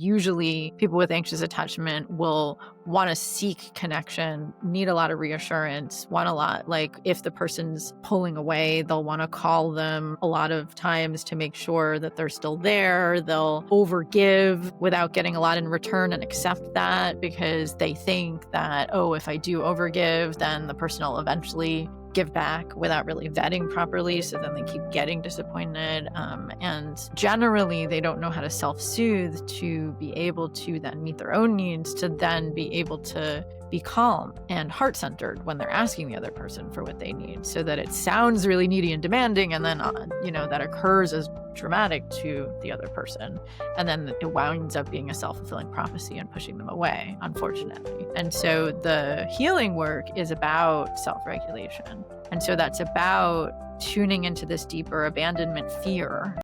usually people with anxious attachment will want to seek connection, need a lot of reassurance, want a lot, like if the person's pulling away, they'll want to call them a lot of times to make sure that they're still there. They'll overgive without getting a lot in return and accept that because they think that, oh, if I do overgive, then the person will eventually give back without really vetting properly. So then they keep getting disappointed. And generally, they don't know how to self-soothe to be able to then meet their own needs, to then be able to be calm and heart-centered when they're asking the other person for what they need, so that it sounds really needy and demanding, and then that occurs as traumatic to the other person, and then it winds up being a self-fulfilling prophecy and pushing them away, unfortunately. And so the healing work is about self-regulation, and so that's about tuning into this deeper abandonment fear.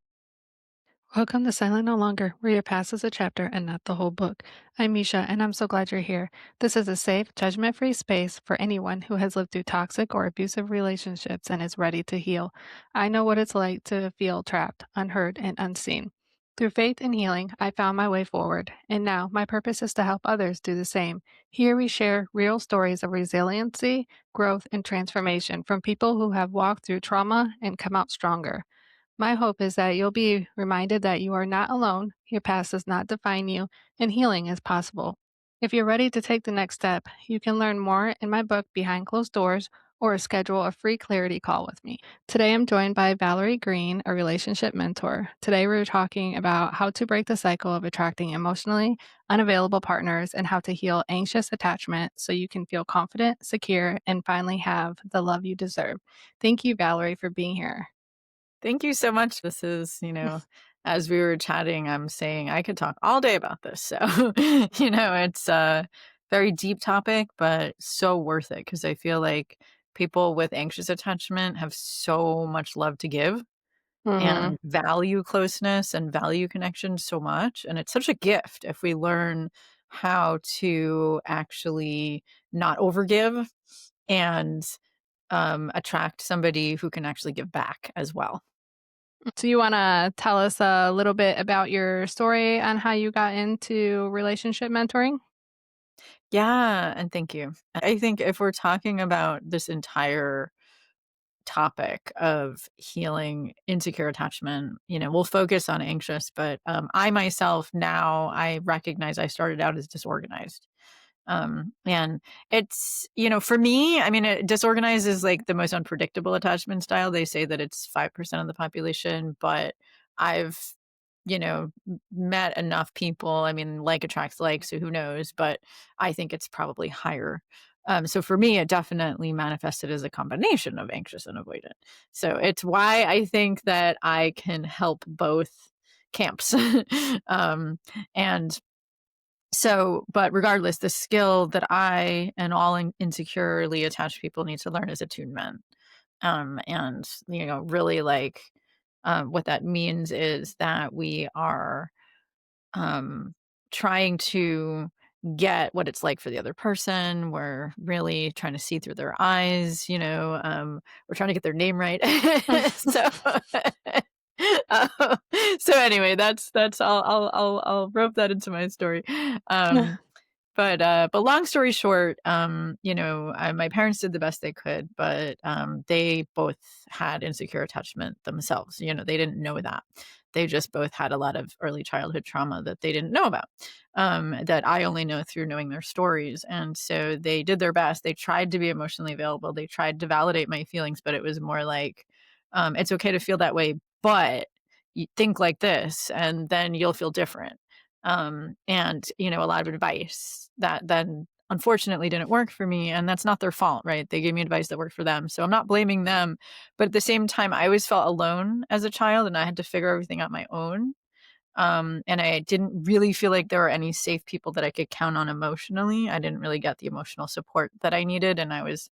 Welcome to Silent No Longer, where your past is a chapter and not the whole book. I'm Misha, and I'm so glad you're here. This is a safe, judgment-free space for anyone who has lived through toxic or abusive relationships and is ready to heal. I know what it's like to feel trapped, unheard, and unseen. Through faith and healing, I found my way forward, and now my purpose is to help others do the same. Here we share real stories of resiliency, growth, and transformation from people who have walked through trauma and come out stronger. My hope is that you'll be reminded that you are not alone, your past does not define you, and healing is possible. If you're ready to take the next step, you can learn more in my book, Behind Closed Doors, or schedule a free clarity call with me. Today, I'm joined by Valerie Greene, a relationship mentor. Today, we're talking about how to break the cycle of attracting emotionally unavailable partners and how to heal anxious attachment so you can feel confident, secure, and finally have the love you deserve. Thank you, Valerie, for being here. Thank you so much. This is, as we were chatting, I'm saying I could talk all day about this. So, it's a very deep topic, but so worth it because I feel like people with anxious attachment have so much love to give Mhm. and value closeness and value connection so much. And it's such a gift if we learn how to actually not overgive and attract somebody who can actually give back as well. So you wanna tell us a little bit about your story on how you got into relationship mentoring? Yeah, and thank you. I think if we're talking about this entire topic of healing insecure attachment, we'll focus on anxious, but I myself now I recognize I started out as disorganized. And it's, for me, I mean, disorganized is like the most unpredictable attachment style. They say that it's 5% of the population, but I've, met enough people. I mean, like attracts like, so who knows? But I think it's probably higher. So for me, it definitely manifested as a combination of anxious and avoidant. So it's why I think that I can help both camps. um, and so, but regardless, the skill that I and all insecurely attached people need to learn is attunement. And, really like what that means is that we are um, trying to get what it's like for the other person. We're really trying to see through their eyes, we're trying to get their name right. so, uh, so anyway, that's I'll rope that into my story. Um, but long story short, my parents did the best they could, but they both had insecure attachment themselves. They didn't know that. They just both had a lot of early childhood trauma that they didn't know about, that I only know through knowing their stories. And so they did their best. They tried to be emotionally available. They tried to validate my feelings, but it was more like, it's okay to feel that way, but you think like this, and then you'll feel different. And a lot of advice that then unfortunately didn't work for me, and that's not their fault, right? They gave me advice that worked for them, so I'm not blaming them, but at the same time I always felt alone as a child and I had to figure everything out my own. And I didn't really feel like there were any safe people that I could count on emotionally. I didn't really get the emotional support that I needed, and I was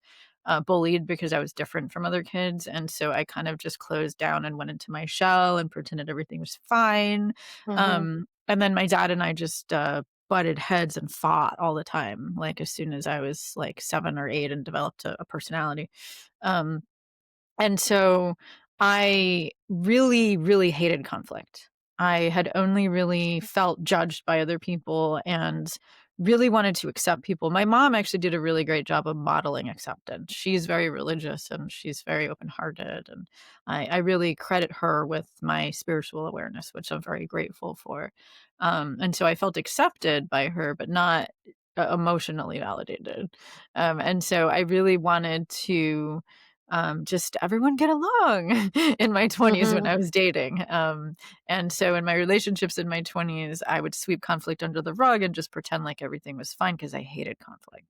bullied because I was different from other kids. And so I kind of just closed down and went into my shell and pretended everything was fine. Mhm. And then my dad and I just butted heads and fought all the time, like as soon as I was like 7 or 8 and developed a personality. Um, and so I really, really hated conflict. I had only really felt judged by other people and really wanted to accept people. My mom actually did a really great job of modeling acceptance. She's very religious and she's very open-hearted, and I really credit her with my spiritual awareness, which I'm very grateful for. And so I felt accepted by her, but not emotionally validated. And so I really wanted to just everyone get along in my 20s when Mhm. I was dating. And so in my relationships in my 20s, I would sweep conflict under the rug and just pretend like everything was fine because I hated conflict.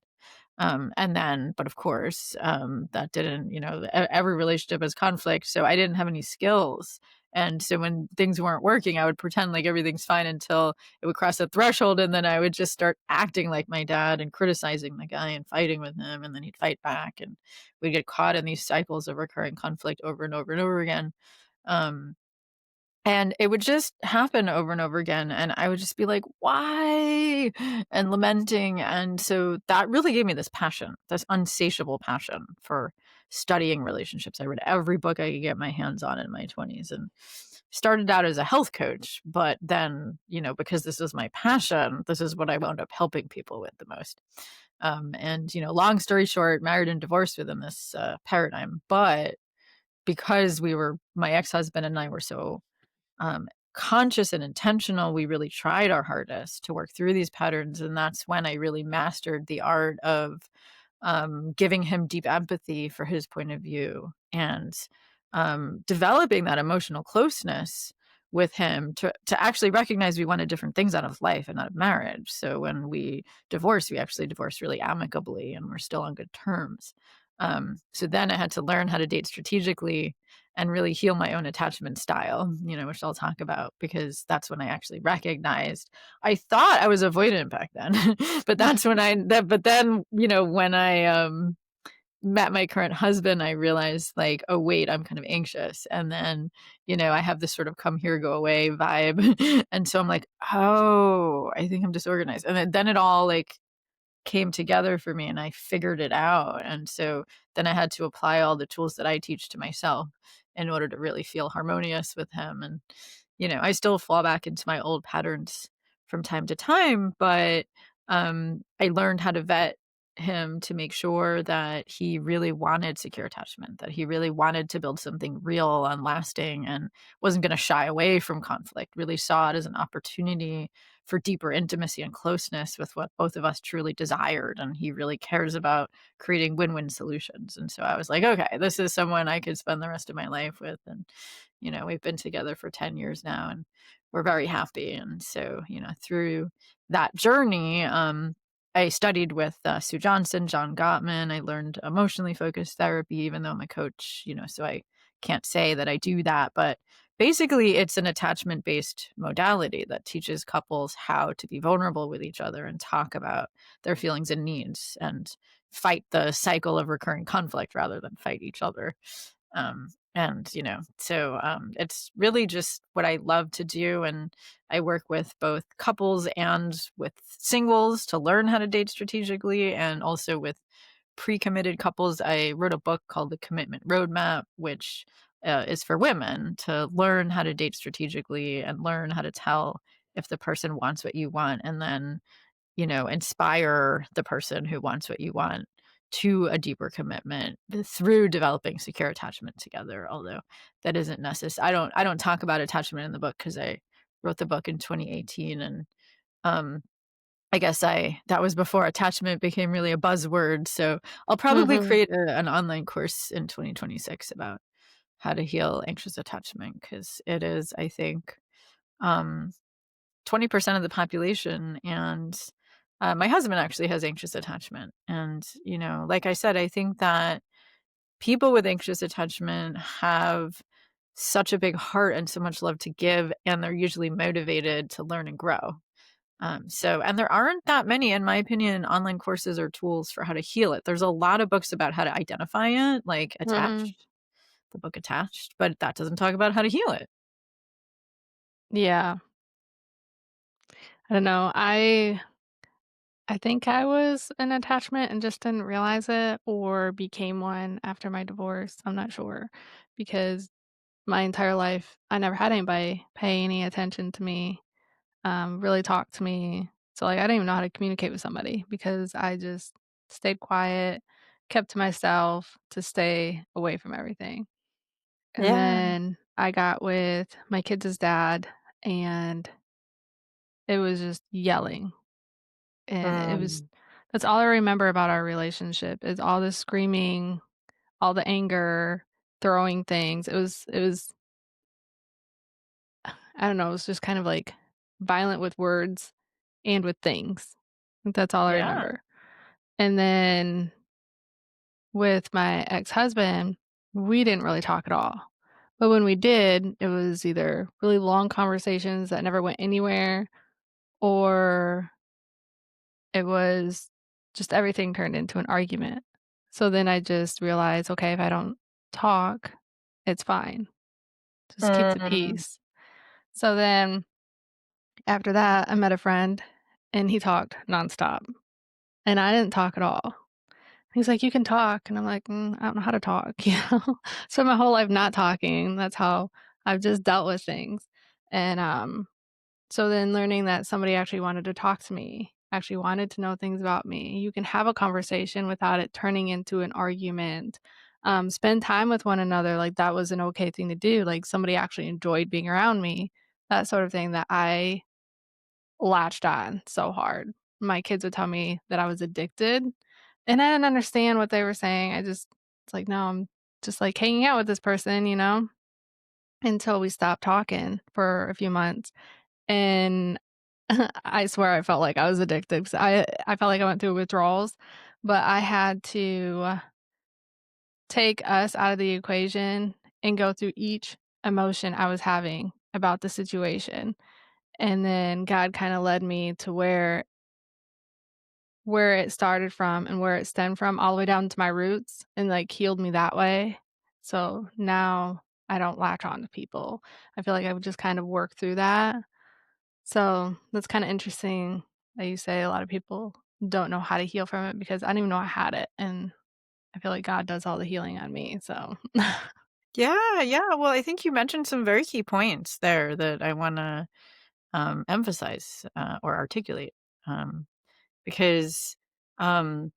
And then, but of course, that didn't, every relationship has conflict. So I didn't have any skills. And so when things weren't working, I would pretend like everything's fine until it would cross a threshold. And then I would just start acting like my dad and criticizing the guy and fighting with him. And then he'd fight back. And we'd get caught in these cycles of recurring conflict over and over and over again. Um, and it would just happen over and over again, and I would just be like, "Why?" and lamenting, and so that really gave me this passion, this insatiable passion for studying relationships. I read every book I could get my hands on in my 20s and started out as a health coach, but then, because this is my passion, this is what I wound up helping people with the most. And, long story short, married and divorced within this, paradigm, but because my ex-husband and I were so conscious and intentional, we really tried our hardest to work through these patterns. And that's when I really mastered the art of giving him deep empathy for his point of view and developing that emotional closeness with him to actually recognize we wanted different things out of life and out of marriage. So when we divorced, we actually divorced really amicably and we're still on good terms. So then I had to learn how to date strategically and really heal my own attachment style, which I'll talk about because that's when I actually recognized I thought I was avoidant back then, but that's when but then, when I met my current husband, I realized like, oh wait, I'm kind of anxious. And then, I have this sort of come here, go away vibe. And so I'm like, oh, I think I'm disorganized. And then it all like came together for me and I figured it out. And so then I had to apply all the tools that I teach to myself in order to really feel harmonious with him. And, I still fall back into my old patterns from time to time, but I learned how to vet him to make sure that he really wanted secure attachment, that he really wanted to build something real and lasting and wasn't going to shy away from conflict, really saw it as an opportunity for deeper intimacy and closeness with what both of us truly desired. And he really cares about creating win win solutions. And so I was like, okay, this is someone I could spend the rest of my life with. And, we've been together for 10 years now and we're very happy. And so, through that journey, I studied with Sue Johnson, John Gottman. I learned emotionally focused therapy, even though I'm a coach, so I can't say that I do that. But basically, it's an attachment based modality that teaches couples how to be vulnerable with each other and talk about their feelings and needs and fight the cycle of recurring conflict rather than fight each other. And, so it's really just what I love to do. And I work with both couples and with singles to learn how to date strategically and also with pre-committed couples. I wrote a book called The Commitment Roadmap, which is for women to learn how to date strategically and learn how to tell if the person wants what you want, and then, inspire the person who wants what you want to a deeper commitment through developing secure attachment together. Although that isn't necessary. I don't talk about attachment in the book because I wrote the book in 2018, and um I guess that was before attachment became really a buzzword, so I'll probably Mhm. create an online course in 2026 about how to heal anxious attachment because it is, I think, um, 20% of the population, and, my husband actually has anxious attachment, and, like I said, I think that people with anxious attachment have such a big heart and so much love to give, and they're usually motivated to learn and grow. And there aren't that many, in my opinion, online courses or tools for how to heal it. There's a lot of books about how to identify it, like Mhm. the book Attached, but that doesn't talk about how to heal it. Yeah. I don't know. I think I was an attachment and just didn't realize it or became one after my divorce. I'm not sure because my entire life, I never had anybody pay any attention to me, really talk to me. So, like, I didn't even know how to communicate with somebody because I just stayed quiet, kept to myself to stay away from everything. And Yeah. then I got with my kids' dad, and it was just yelling, and it was Mm. that's all I remember about our relationship is all the screaming, all the anger, throwing things. It was I don't know, it was just kind of, like, violent with words and with things. That's all I Yeah. remember. And then with my ex-husband, we didn't really talk at all. But when we did, it was either really long conversations that never went anywhere, or it was just everything turned into an argument. So then I just realized, okay, if I don't talk, it's fine. Just keep the Mm. peace. So then after that, I met a friend and he talked nonstop and I didn't talk at all. He's like, "You can talk." And I'm like, I don't know how to talk, you know? So my whole life not talking, that's how I've just dealt with things. And, so then learning that somebody actually wanted to talk to me, actually wanted to know things about me. You can have a conversation without it turning into an argument. Spend time with one another, like that was an okay thing to do. Like somebody actually enjoyed being around me, that sort of thing that I latched on so hard. My kids would tell me that I was addicted, and I didn't understand what they were saying. It's like, no, I'm just like hanging out with this person, until we stopped talking for a few months. And I swear I felt like I was addicted 'cause I felt like I went through withdrawals, but I had to take us out of the equation and go through each emotion I was having about the situation. And then God kinda led me to where it started from and where it stemmed from all the way down to my roots and, like, healed me that way. So now I don't latch on to people. I feel like I would just kind of work through that. So that's kinda interesting that you say a lot of people don't know how to heal from it because I didn't even know I had it, and I feel like God does all the healing on me, so Yeah, yeah. Well, I think you mentioned some very key points there that I wanna, emphasize, or articulate, um, because, um,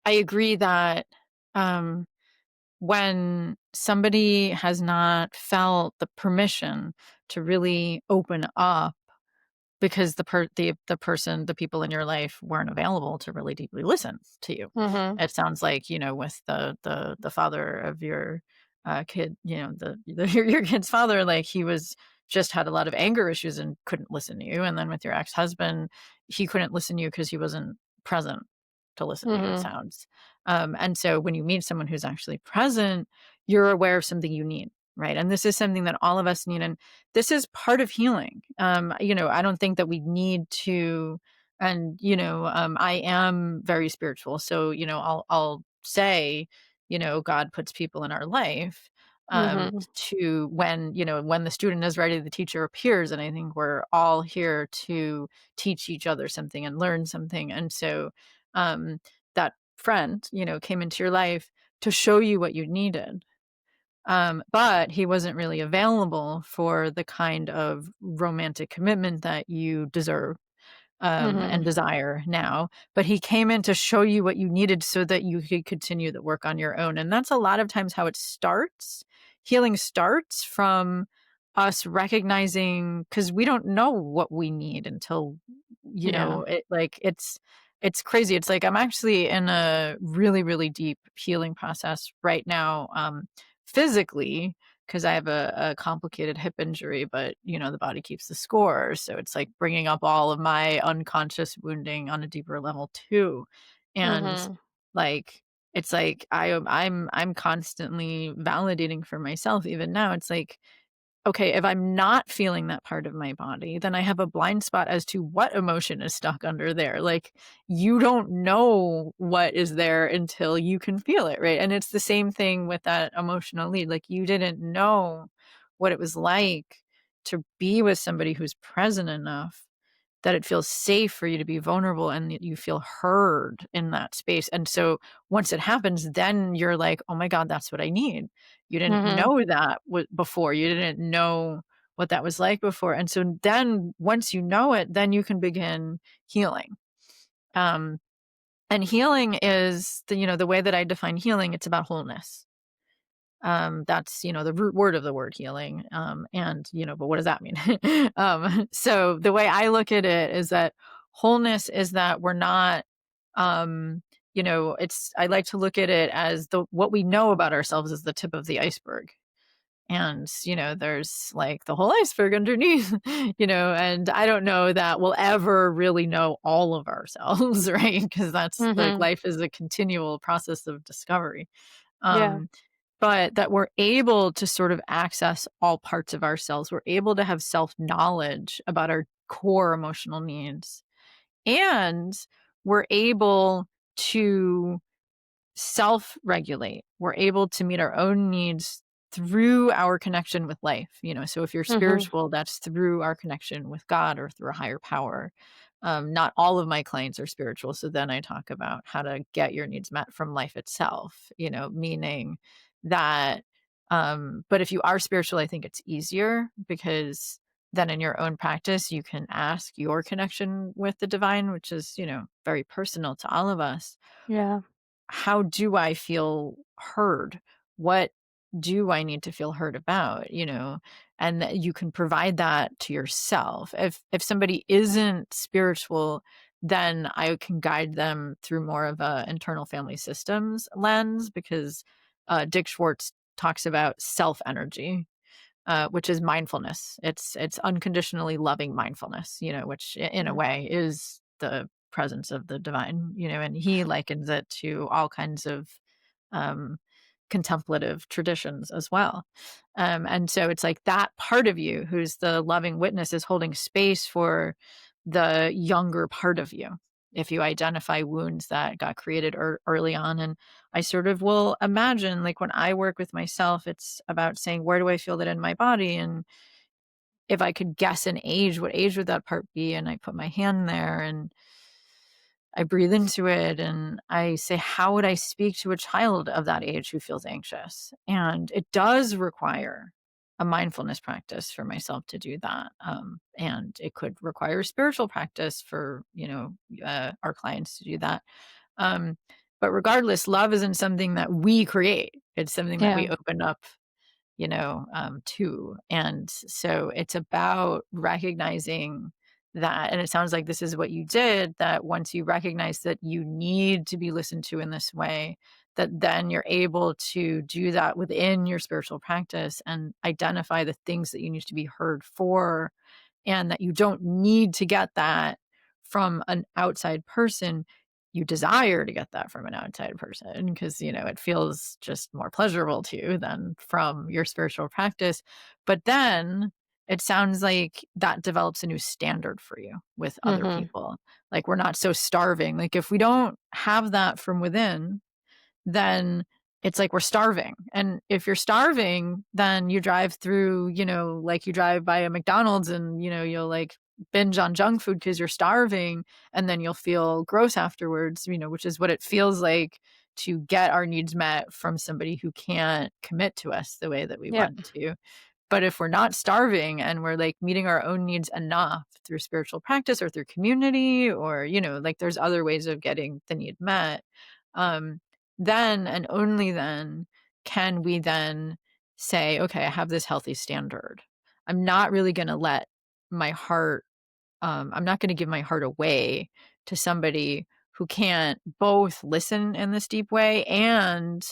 I agree that, um, when somebody has not felt the permission to really open up because the person, the people in your life weren't available to really deeply listen to you. Mhm, It sounds like, with the father of your, kid, your kid's father, like, he was just had a lot of anger issues and couldn't listen to you, and then with your ex-husband, he couldn't listen to you because he wasn't present to listen to you, it mhm, sounds. And so when you meet someone who's actually present, you're aware of something you need, right? And this is something that all of us need, and this is part of healing. I don't think that we need to, and I am very spiritual, so I'll say, God puts people in our life, mhm, to when the student is ready, the teacher appears, and I think we're all here to teach each other something and learn something, and so that friend, came into your life to show you what you needed, but he wasn't really available for the kind of romantic commitment that you deserve, and mhm. desire now. But he came in to show you what you needed so that you could continue the work on your own. And that's a lot of times how it starts. Healing starts from us recognizing, because we don't know what we need until, Yeah. it's crazy. It's like I'm actually in a really, really deep healing process right now, physically, because I have a complicated hip injury, but the body keeps the score. So it's like bringing up all of my unconscious wounding on a deeper level too. And Mhm, like, it's like I'm constantly validating for myself even now. It's like, okay, if I'm not feeling that part of my body, then I have a blind spot as to what emotion is stuck under there. Like, you don't know what is there until you can feel it, right? And it's the same thing with that emotional lead. Like, you didn't know what it was like to be with somebody who's present enough that it feels safe for you to be vulnerable and that you feel heard in that space. And so once it happens, then you're like, "Oh my god, that's what I need." You didn't Mhm. know that before. You didn't know what that was like before. And so then once you know it, then you can begin healing. Um, and healing is the way that I define healing, it's about wholeness. That's, the root word of the word healing. But what does that mean? So the way I look at it is that wholeness is that we're not, I like to look at it as what we know about ourselves is the tip of the iceberg. And, there's like the whole iceberg underneath, and I don't know that we'll ever really know all of ourselves, right? Because that's like Mhm. life is a continual process of discovery. Yeah. Um, but that we're able to sort of access all parts of ourselves. We're able to have self knowledge about our core emotional needs. And we're able to self regulate. We're able to meet our own needs through our connection with life. So if you're Mhm. spiritual, that's through our connection with God or through a higher power. Not all of my clients are spiritual. So then I talk about how to get your needs met from life itself, meaning that, but if you are spiritual, I think it's easier because then in your own practice, you can ask your connection with the divine, which is, very personal to all of us. Yeah. How do I feel heard? What do I need to feel heard about? And that you can provide that to yourself. If somebody isn't spiritual, then I can guide them through more of a internal family systems lens because Dick Schwartz talks about self energy, which is mindfulness. It's unconditionally loving mindfulness, which in a Yeah. way is the presence of the divine, and he likens it to all kinds of um, contemplative traditions as well. And so it's like that part of you who's the loving witness is holding space for the younger part of you. If you identify wounds that got created early on. And I sort of will imagine, like when I work with myself, it's about saying, where do I feel that in my body? And if I could guess an age, what age would that part be? And I put my hand there and I breathe into it and I say, how would I speak to a child of that age who feels anxious? And it does require a mindfulness practice for myself to do that. And it could require spiritual practice for, our clients to do that. Um, but regardless, love isn't something that we create. It's something that Yeah. we open up too. And so it's about recognizing that. And it sounds like this is what you did, that once you recognize that you need to be listened to in this way, that then you're able to do that within your spiritual practice and identify the things that you need to be heard for, and that you don't need to get that from an outside person. You desire to get that from an outside person because, it feels just more pleasurable to you than from your spiritual practice. But then it sounds like that develops a new standard for you with other Mhm. people. Like we're not so starving. Like if we don't have that from within, then it's like we're starving. And if you're starving, then you drive through, like you drive by a McDonald's and, you'll like binge on junk food because you're starving and then you'll feel gross afterwards, which is what it feels like to get our needs met from somebody who can't commit to us the way that we Yep. want to. But if we're not starving and we're like meeting our own needs enough through spiritual practice or through community or, like there's other ways of getting the need met, um, then and only then can we then say, okay, I have this healthy standard. I'm not really going to let my heart, I'm not going to give my heart away to somebody who can't both listen in this deep way and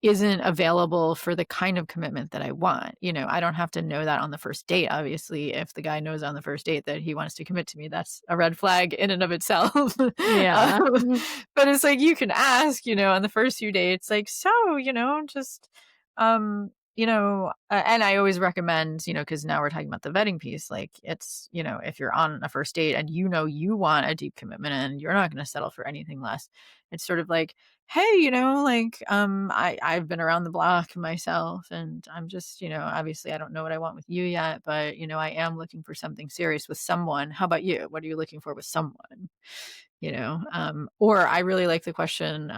isn't available for the kind of commitment that I want. I don't have to know that on the first date. Obviously, if the guy knows on the first date that he wants to commit to me, that's a red flag in and of itself. Yeah. Mhm. But it's like you can ask, on the first few dates, like, so, just and I always recommend, because now we're talking about the vetting piece, like, it's, if you're on a first date and you want a deep commitment and you're not gonna settle for anything less, it's sort of like, "Hey, like, I've been around the block myself, and I'm just, obviously I don't know what I want with you yet, but, I am looking for something serious with someone. How about you? What are you looking for with someone?" Or I really like the question,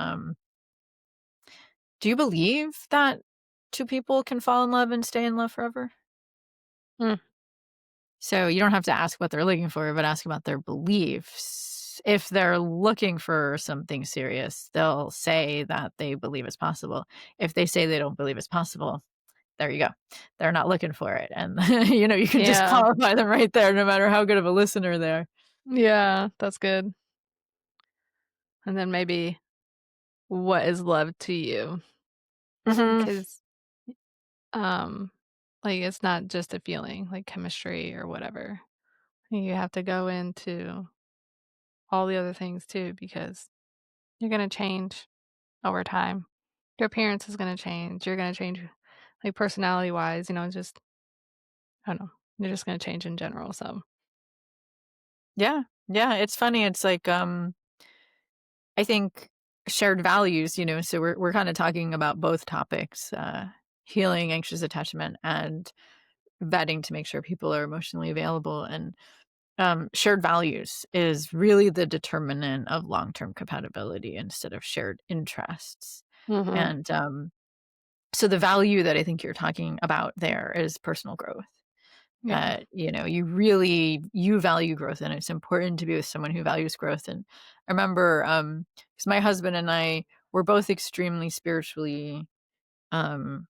do you believe that 2 people can fall in love and stay in love forever? Mm, So you don't have to ask what they're looking for, but ask about their beliefs. If they're looking for something serious, they'll say that they believe it's possible. If they say they don't believe it's possible, there you go. They're not looking for it. And you can yeah. disqualify them right there, no matter how good of a listener they are. Yeah, that's good. And then maybe what is love to you? Mhm. Because, um, like, it's not just a feeling, like chemistry or whatever. You have to go into all the other things too because you're gonna change over time. Your appearance is gonna change. You're gonna change, like, personality-wise, just I don't know. You're just gonna change in general, so Yeah. Yeah, it's funny. It's like, I think shared values, so we're kind of talking about both topics, healing anxious attachment and vetting to make sure people are emotionally available. And shared values is really the determinant of long-term compatibility instead of shared interests. mhm. And so the value that I think you're talking about there is personal growth. Yeah. You value growth, and it's important to be with someone who values growth. And I remember, because my husband and I were both extremely spiritually, um,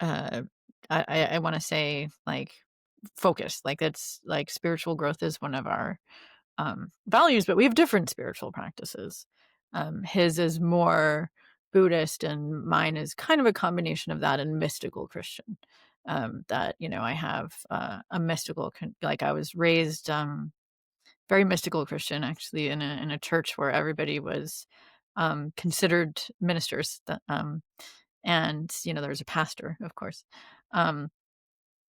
uh, I want to say, like, focused. Like, it's like spiritual growth is one of our values, but we have different spiritual practices. His is more Buddhist, and mine is kind of a combination of that and mystical Christian. That I have a mystical, like, I was raised very mystical Christian, actually, in a church where everybody was considered ministers. And there was a pastor, of course. Um,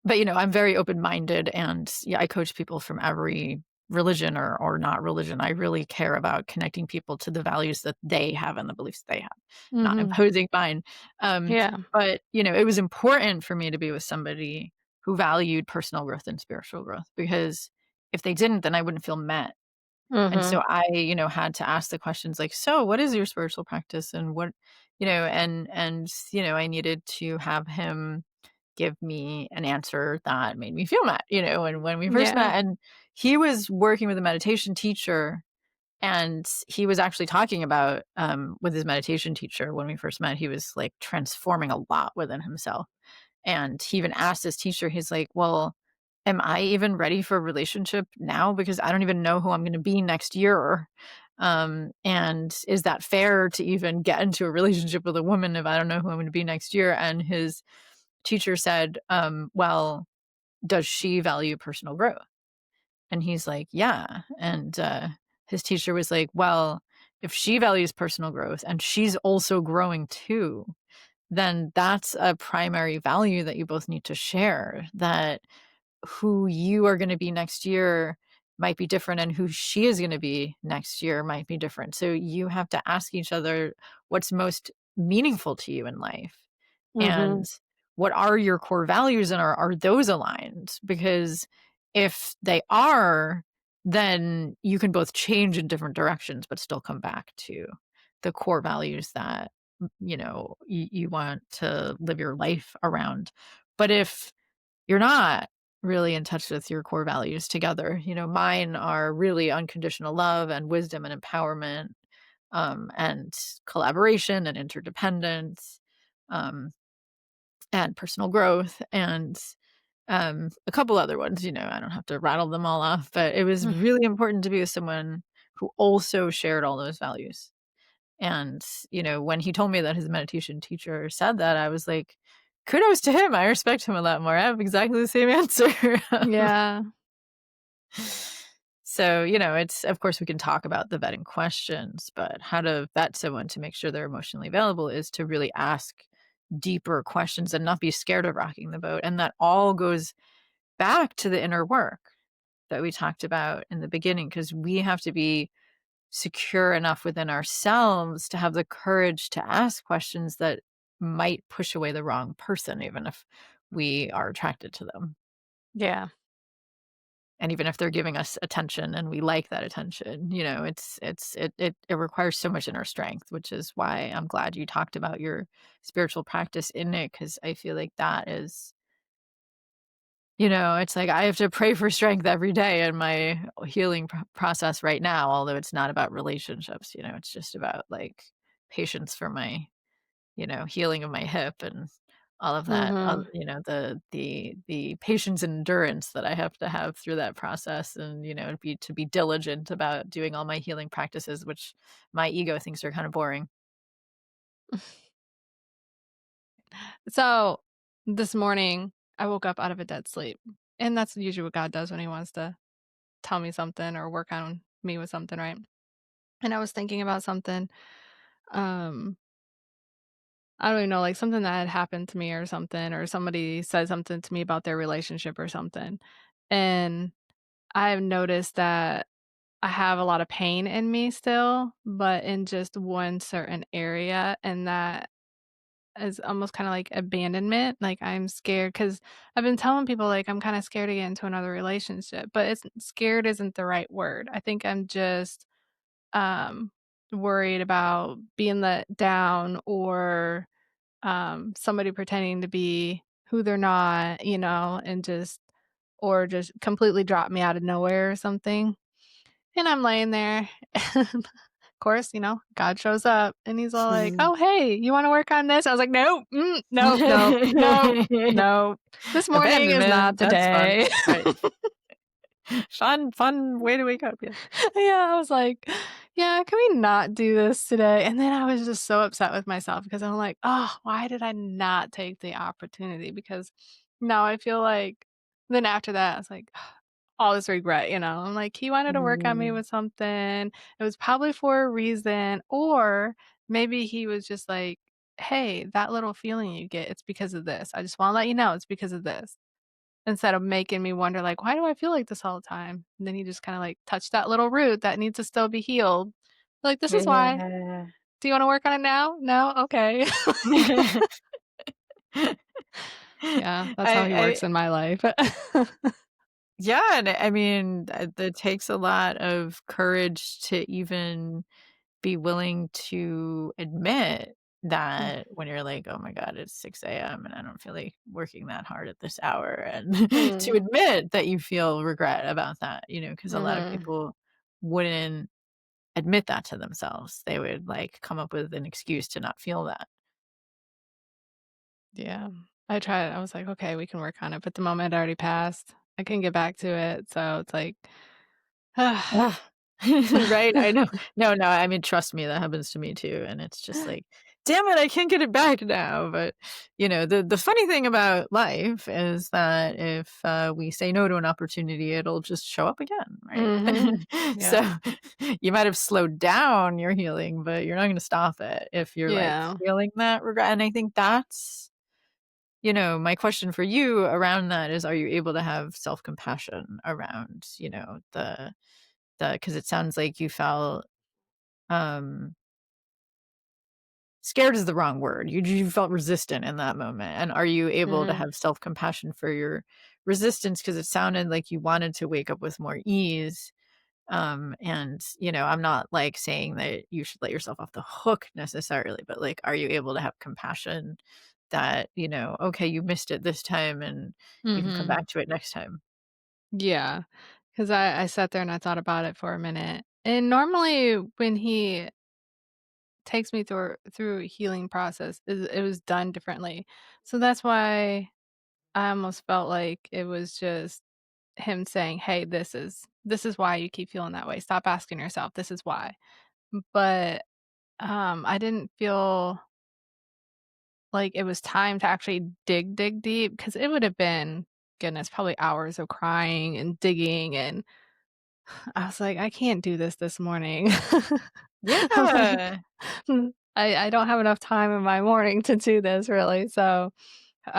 but, I'm very open-minded, and, yeah, I coach people from every religion or not religion. I really care about connecting people to the values that they have and the beliefs they have, not Mhm. imposing mine. Um, Yeah. but, it was important for me to be with somebody who valued personal growth and spiritual growth, because if they didn't, then I wouldn't feel met. And Mhm. so I, had to ask the questions like, "So, what is your spiritual practice?" And what, I needed to have him give me an answer that made me feel met, and when we first Yeah. met, and he was working with a meditation teacher, and he was actually talking about, with his meditation teacher when we first met, he was, like, transforming a lot within himself. And he even asked his teacher, he's like, "Well, am I even ready for a relationship now? Because I don't even know who I'm gonna be next year. And is that fair to even get into a relationship with a woman if I don't know who I'm gonna be next year?" And his teacher said, "Well, does she value personal growth?" And he's like, "Yeah." And his teacher was like, "Well, if she values personal growth and she's also growing too, then that's a primary value that you both need to share, that who you are gonna be next year might be different, and who she is gonna be next year might be different. So you have to ask each other what's most meaningful to you in life, Mhm. and what are your core values, and are those aligned? Because if they are, then you can both change in different directions but still come back to the core values that you want to live your life around. But if you're not really in touch with your core values together, mine are really unconditional love and wisdom and empowerment, and collaboration and interdependence, um, and personal growth, and a couple other ones. I don't have to rattle them all off, but it was Mm. really important to be with someone who also shared all those values. And, when he told me that his meditation teacher said that, I was like, kudos to him. I respect him a lot more. I have exactly the same answer. Yeah. So, it's, of course, we can talk about the vetting questions, but how to vet someone to make sure they're emotionally available is to really ask deeper questions and not be scared of rocking the boat. And that all goes back to the inner work that we talked about in the beginning, because we have to be secure enough within ourselves to have the courage to ask questions that might push away the wrong person, even if we are attracted to them. Yeah. And even if they're giving us attention and we like that attention, it requires so much inner strength, which is why I'm glad you talked about your spiritual practice in it, because I feel like that is, it's like I have to pray for strength every day in my healing process right now, although it's not about relationships, it's just about like patience for my, healing of my hip and all of that, Mhm. the patience and endurance that I have to have through that process, and, to be diligent about doing all my healing practices, which my ego thinks are kind of boring. So, this morning, I woke up out of a dead sleep, and that's usually what God does when he wants to tell me something or work on me with something, right? And I was thinking about something, um, I don't even know, like something that had happened to me or something, or somebody said something to me about their relationship or something. And I've noticed that I have a lot of pain in me still, but in just one certain area, and that is almost kinda like abandonment. Like, I'm scared because 'cause I've been telling people, like, I'm kinda scared to get into another relationship, but it's scared isn't the right word. I think I'm just, um, worried about being let down, or, somebody pretending to be who they're not, and just or just completely drop me out of nowhere or something. And I'm laying there, and of course, God shows up, and he's all like, "Oh, hey, you wanna work on this?" I was like, "Nope, nope, nope, nope, nope. This morning is Abandonment, not the that's fun, day." right? Fun way to wake up, yeah. Yeah, I was like, "Yeah, can we not do this today?" And then I was just so upset with myself because I'm like, "Oh, why did I not take the opportunity?" Because now I feel like then after that, I was like, all this regret, I'm like, "He wanted to work on me Mm. with something. It was probably for a reason." Or maybe he was just like, "Hey, that little feeling you get, it's because of this. I just wanna let you know it's because of this." Instead of making me wonder, like, "Why do I feel like this all the time?" And then he just kinda, like, touched that little root that needs to still be healed. Like, "This is why. Yeah. Do you wanna work on it now? No? Okay." Yeah, that's how he I works in my life. Yeah, and I mean, that takes a lot of courage to even be willing to admit that when you're like, "Oh my god, it's 6 a.m. and I don't feel like working that hard at this hour," and to Mm, admit that you feel regret about that, because a lot of mhm. people wouldn't admit that to themselves. They would, like, come up with an excuse to not feel that. Yeah. I tried I was like, "Okay, we can work on it," but the moment had already passed. I couldn't get back to it, so it's like, Ugh. Right, I know. No, no, I mean, trust me, that happens to me too, and it's just like, "Damn it, I can't get it back now," but, the funny thing about life is that if, we say no to an opportunity, it'll just show up again, right? Mhm. So, Yep. you might have slowed down your healing, but you're not gonna stop it if you're, like, Yeah. feeling that regret, and I think that's, my question for you around that is, are you able to have self-compassion around, because it sounds like you felt, um scared is the wrong word. You felt resistant in that moment, and are you able to Mhm. have self-compassion for your resistance? Because it sounded like you wanted to wake up with more ease, and, I'm not, like, saying that you should let yourself off the hook necessarily, but, like, are you able to have compassion that, "Okay, you missed it this time, and you can come Mhm. back to it next time?" Yeah, 'cause I sat there and I thought about it for a minute, and normally when he takes me through a healing process, it was done differently. So that's why I almost felt like it was just him saying, "Hey, this is why you keep feeling that way. Stop asking yourself, this is why." But, I didn't feel like it was time to actually dig deep, because it would have been, goodness, probably hours of crying and digging, and I was like, "I can't do this morning." I'm like, Yeah. I don't have enough time in my morning to do this really, so, but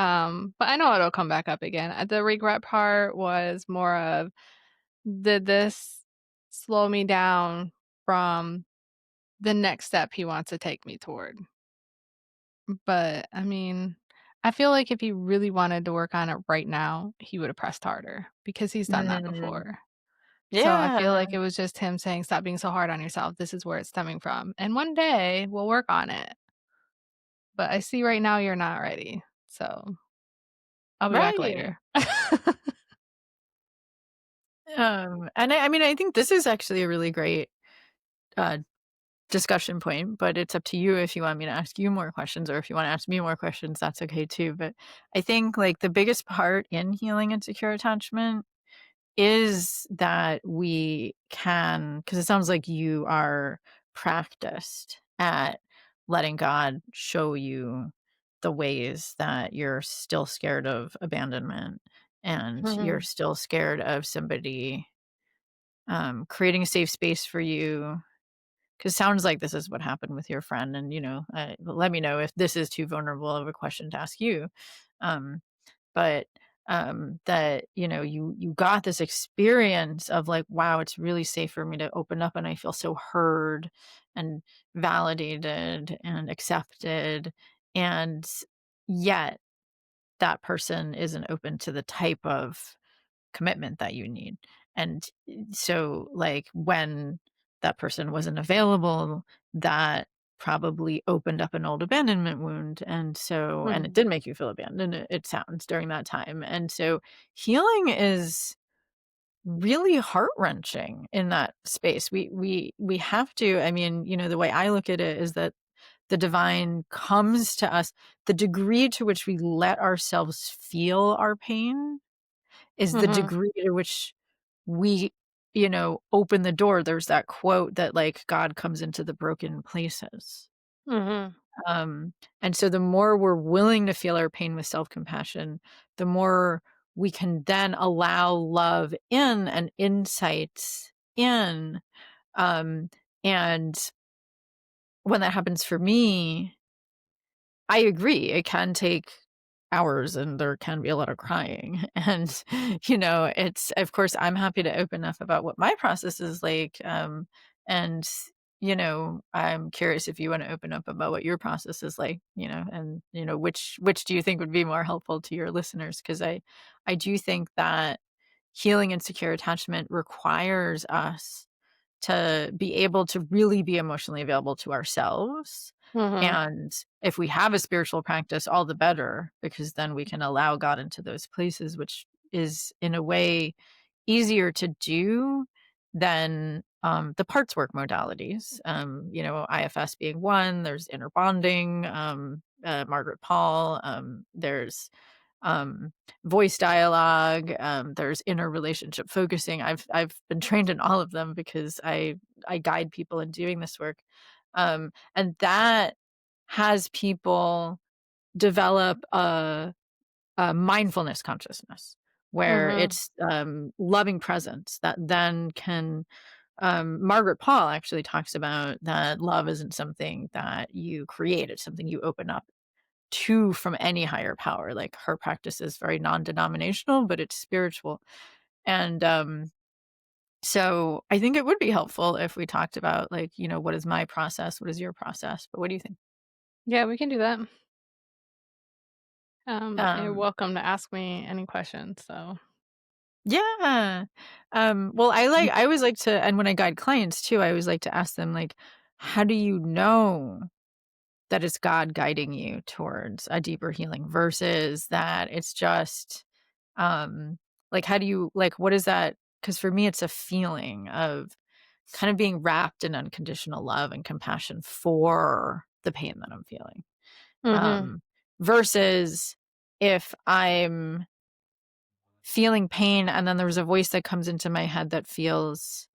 I know it'll come back up again. The regret part was more of, did this slow me down from the next step he wants to take me toward? But, I mean, I feel like if he really wanted to work on it right now, he would've pressed harder because he's done that Mm. before. So I feel Yeah, like it was just him saying, "Stop being so hard on yourself. This is where it's stemming from, and one day we'll work on it, but I see right now you're not ready, so I'll be back right. later." And I mean, I think this is actually a really great, uh, discussion point, but it's up to you if you want me to ask you more questions or if you wanna ask me more questions, that's okay too, but I think, like, the biggest part in healing insecure attachment is that we can, because it sounds like you are practiced at letting God show you the ways that you're still scared of abandonment and you're Mhm, still scared of somebody, creating a safe space for you. Because sounds like this is what happened with your friend, and let me know if this is too vulnerable of a question to ask you. Um, but that you got this experience of like, wow, it's really safe for me to open up and I feel so heard and validated and accepted, and yet that person isn't open to the type of commitment that you need. And so, like, when that person wasn't available, that probably opened up an old abandonment wound. And it mhm, did make you feel abandoned, it sounds, during that time. And so, healing is really heart-wrenching in that space. We have to, I mean, the way I look at it is that the divine comes to us. The degree to which we let ourselves feel our pain is the mhm, degree to which we, open the door. There's that quote that, like, God comes into the broken places. mhm, Um, and so the more we're willing to feel our pain with self-compassion, the more we can then allow love in and insights in. Um, and when that happens for me, I agree, it can take hours and there can be a lot of crying. And, it's, of course, I'm happy to open up about what my process is like. And, I'm curious if you want to open up about what your process is like, and, which do you think would be more helpful to your listeners? Because I do think that healing insecure attachment requires us to be able to really be emotionally available to ourselves. mhm, And if we have a spiritual practice, all the better, because then we can allow God into those places, which is in a way easier to do than the parts work modalities. IFS being one, there's inner bonding, Margaret Paul, there's um, voice dialogue. There's inner relationship focusing. I've been trained in all of them because I guide people in doing this work, and that has people develop a mindfulness consciousness where mhm, it's loving presence that then can. Margaret Paul actually talks about that love isn't something that you create; it's something you open up to from any higher power. Like, her practice is very non-denominational, but it's spiritual. And so I think it would be helpful if we talked about, like, what is my process, what is your process, but what do you think? yeah, we can do that. You're um welcome to ask me any questions, so yeah. Well, I always like to, and when I guide clients too, I always like to ask them, like, how do you know that it's God guiding you towards a deeper healing versus that it's just, um, like, how do you, like, what is that? Because for me, it's a feeling of kind of being wrapped in unconditional love and compassion for the pain that I'm feeling. mhm, Um, versus if I'm feeling pain and then there's a voice that comes into my head that feels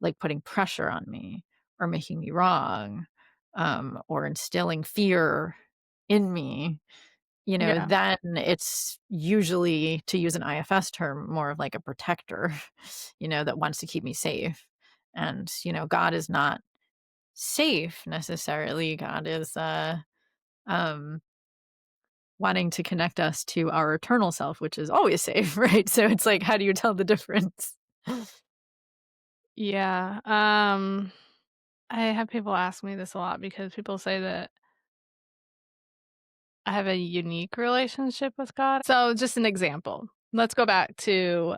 like putting pressure on me or making me wrong, or instilling fear in me, yeah, then it's usually, to use an IFS term, more of like a protector, that wants to keep me safe. And, God is not safe necessarily. God is um wanting to connect us to our eternal self, which is always safe, right? So it's like, how do you tell the difference? Yeah, I have people ask me this a lot because people say that I have a unique relationship with God. So, just an example. Let's go back to,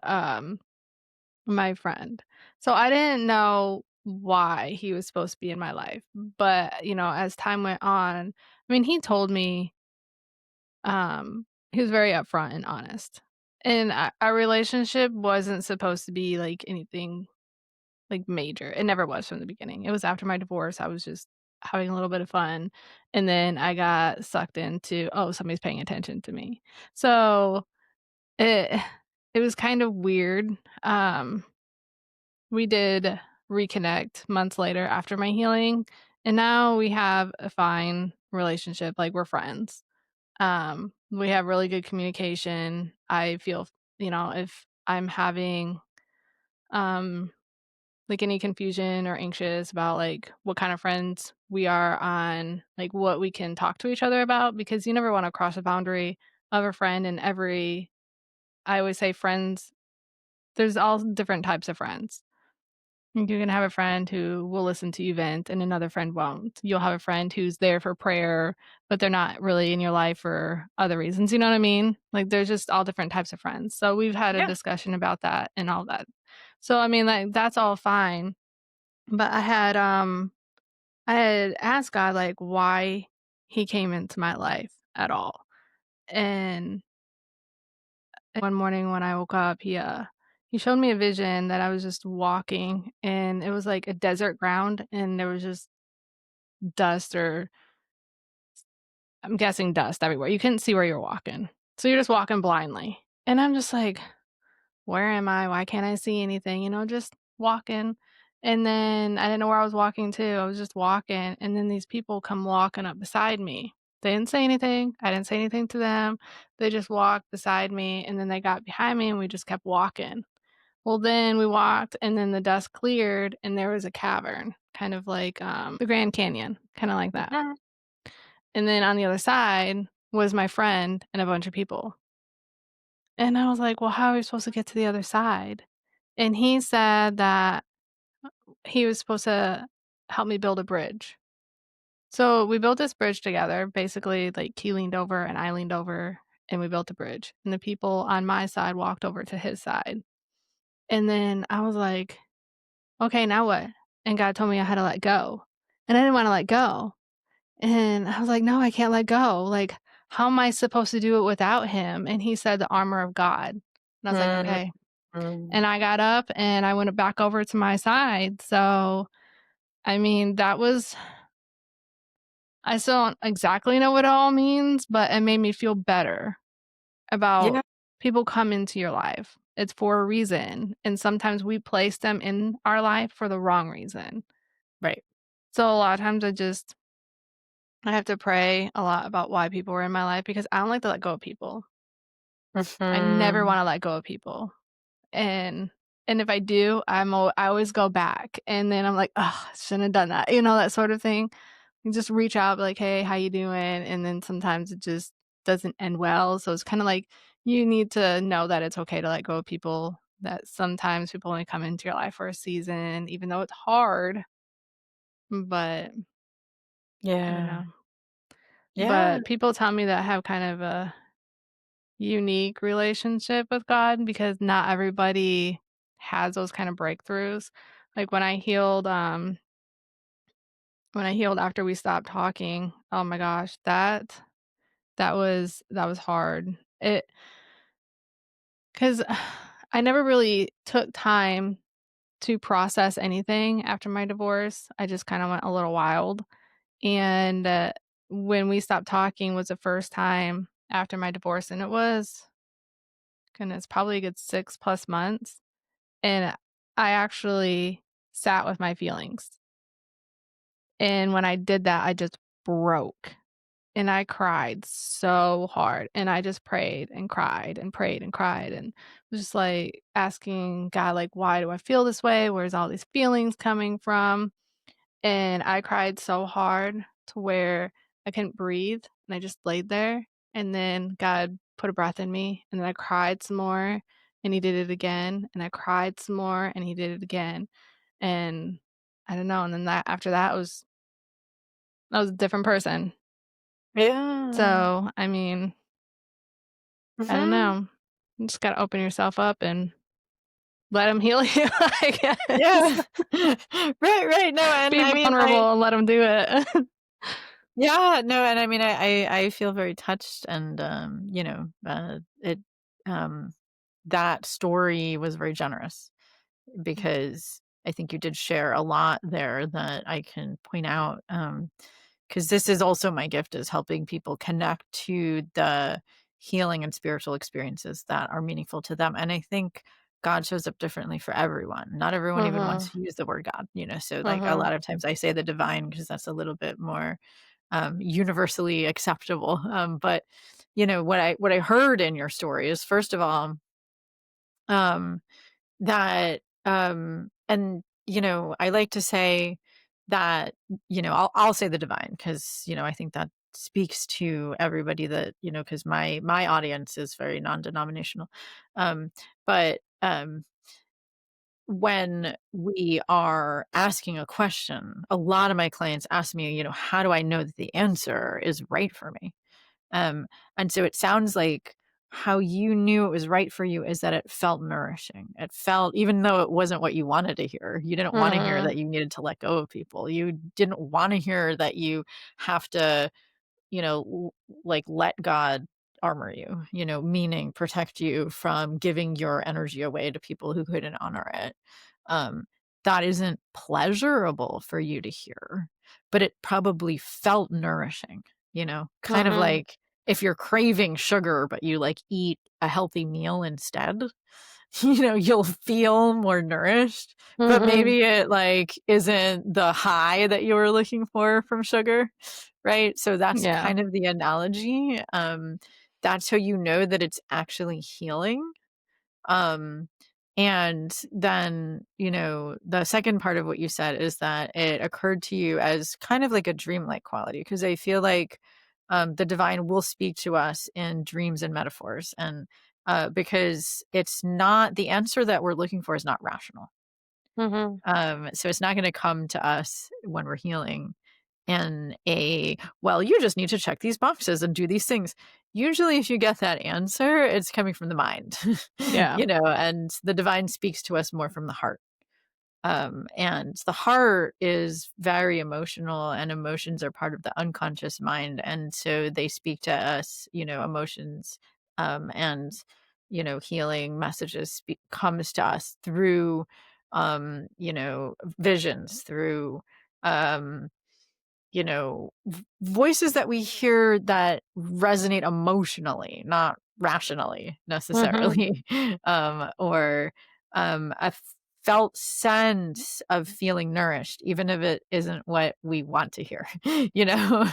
my friend. So, I didn't know why he was supposed to be in my life, but, as time went on, I mean, he told me, he was very upfront and honest. And our relationship wasn't supposed to be, like, anything, like, major. It never was from the beginning. It was after my divorce. I was just having a little bit of fun, and then I got sucked into, "Oh, somebody's paying attention to me." So, it it was kind of weird. Um, we did reconnect months later after my healing, and now we have a fine relationship, like, we're friends. We have really good communication. I feel, if I'm having, um like, any confusion or anxious about, like, what kind of friends we are on, like, what we can talk to each other about, because you never wanna cross a boundary of a friend, and I always say friends, there's all different types of friends. Like, you can have a friend who will listen to you vent and another friend won't. You'll have a friend who's there for prayer, but they're not really in your life for other reasons, you know what I mean? Like, there's just all different types of friends. So, we've had a Yeah. discussion about that and all that. So, I mean, like, that's all fine, but I had asked God, like, why he came into my life at all, and one morning when I woke up, he showed me a vision that I was just walking, and it was like a desert ground, and there was just dust, or I'm guessing dust everywhere. You couldn't see where you're walking, so you're just walking blindly, and I'm just like, "Where am I? Why can't I see anything?" Just walking. And then I didn't know where I was walking to. I was just walking, and then these people come walking up beside me. They didn't say anything. I didn't say anything to them. They just walked beside me, and then they got behind me, and we just kept walking. Well, then we walked, and then the dust cleared, and there was a cavern, kind of like, the Grand Canyon, kinda like that. Mhm. And then on the other side was my friend and a bunch of people. And I was like, "Well, how are we supposed to get to the other side?" And he said that he was supposed to help me build a bridge. So we built this bridge together. Basically, like, he leaned over and I leaned over, and we built a bridge. And the people on my side walked over to his side. And then I was like, "Okay, now what?" And God told me I had to let go. And I didn't want to let go. And I was like, "No, I can't let go. Like, how am I supposed to do it without him?" And he said, "The armor of God." And I was like, Mhm. "Okay." And I got up and I went back over to my side. So, I mean, that was, I still don't exactly know what it all means, but it made me feel better Yeah. about people come into your life. It's for a reason, and sometimes we place them in our life for the wrong reason. Right. So a lot of times I have to pray a lot about why people are in my life, because I don't like to let go of people. I never Mhm. wanna let go of people. And and if I do, I always go back, and then I'm like, "Oh, I shouldn't have done that," that sort of thing. You just reach out, be like, "Hey, how you doing?" And then sometimes it just doesn't end well, so it's kinda like you need to know that it's okay to let go of people, that sometimes people only come into your life for a season, even though it's hard, but I don't Yeah. know. Yeah. But people tell me that I have kind of a unique relationship with God, because not everybody has those kind of breakthroughs. Like, when I healed after we stopped talking, oh my gosh, that was hard. It Cuz I never really took time to process anything after my divorce. I just kind of went a little wild, and when we stopped talking was the first time after my divorce, and it was, goodness, probably a good 6 plus months. And I actually sat with my feelings, and when I did that, I just broke, and I cried so hard, and I just prayed and cried and prayed and cried, and was just, like, asking God, like, "Why do I feel this way? Where's all these feelings coming from?" and I cried so hard to where I couldn't breathe, and I just laid there, and then God put a breath in me, and then I cried some more, and he did it again, and I cried some more, and he did it again, and I don't know, and then that after that was I was a different person. Yeah. So, I mean, I don't Mhm. know. You just gotta open yourself up and let him heal you, I guess. Yeah. Right, right, no, and Be I mean, vulnerable and let him do it. yeah, no, and I mean, I feel very touched and, it, um that story was very generous because I think you did share a lot there that I can point out, because this is also my gift is helping people connect to the healing and spiritual experiences that are meaningful to them, and I think God shows up differently for everyone. Not everyone even Mhm, wants to use the word God, so, like, a mhm, lot of times I say the divine because that's a little bit more, universally acceptable, but, what I heard in your story is, first of all, um that, and, I like to say that, I'll say the divine because I think that speaks to everybody that, because my audience is very non-denominational. But, when we are asking a question, a lot of my clients ask me, "How do I know that the answer is right for me?" Um, and so it sounds like how you knew it was right for you is that it felt nourishing. It felt, even though it wasn't what you wanted to hear, you didn't want to hear mhm, that you needed to let go of people. You didn't want to hear that you have to, like, let God armor you, meaning protect you from giving your energy away to people who couldn't honor it. Um, that isn't pleasurable for you to hear, but it probably felt nourishing, kind of mhm. like if you're craving sugar, but you like eat a healthy meal instead, you'll feel more nourished, but Mhm. maybe it, like, isn't the high that you were looking for from sugar, right? So that's Yeah. kind of the analogy, that's how you know that it's actually healing, um, and then, the second part of what you said is that it occurred to you as kind of like a dreamlike quality, because I feel like, the divine will speak to us in dreams and metaphors, and, because it's not the answer that we're looking for is not rational. Mhm. So it's not gonna come to us when we're healing in "Well, you just need to check these boxes and do these things." Usually, if you get that answer, it's coming from the mind, Yeah. and the divine speaks to us more from the heart. And the heart is very emotional, and emotions are part of the unconscious mind. And so they speak to us, emotions, and, healing messages comes to us through, visions, through, um, voices that we hear that resonate emotionally, not rationally Mhm. necessarily, or, a felt sense of feeling nourished, even if it isn't what we want to hear, you know?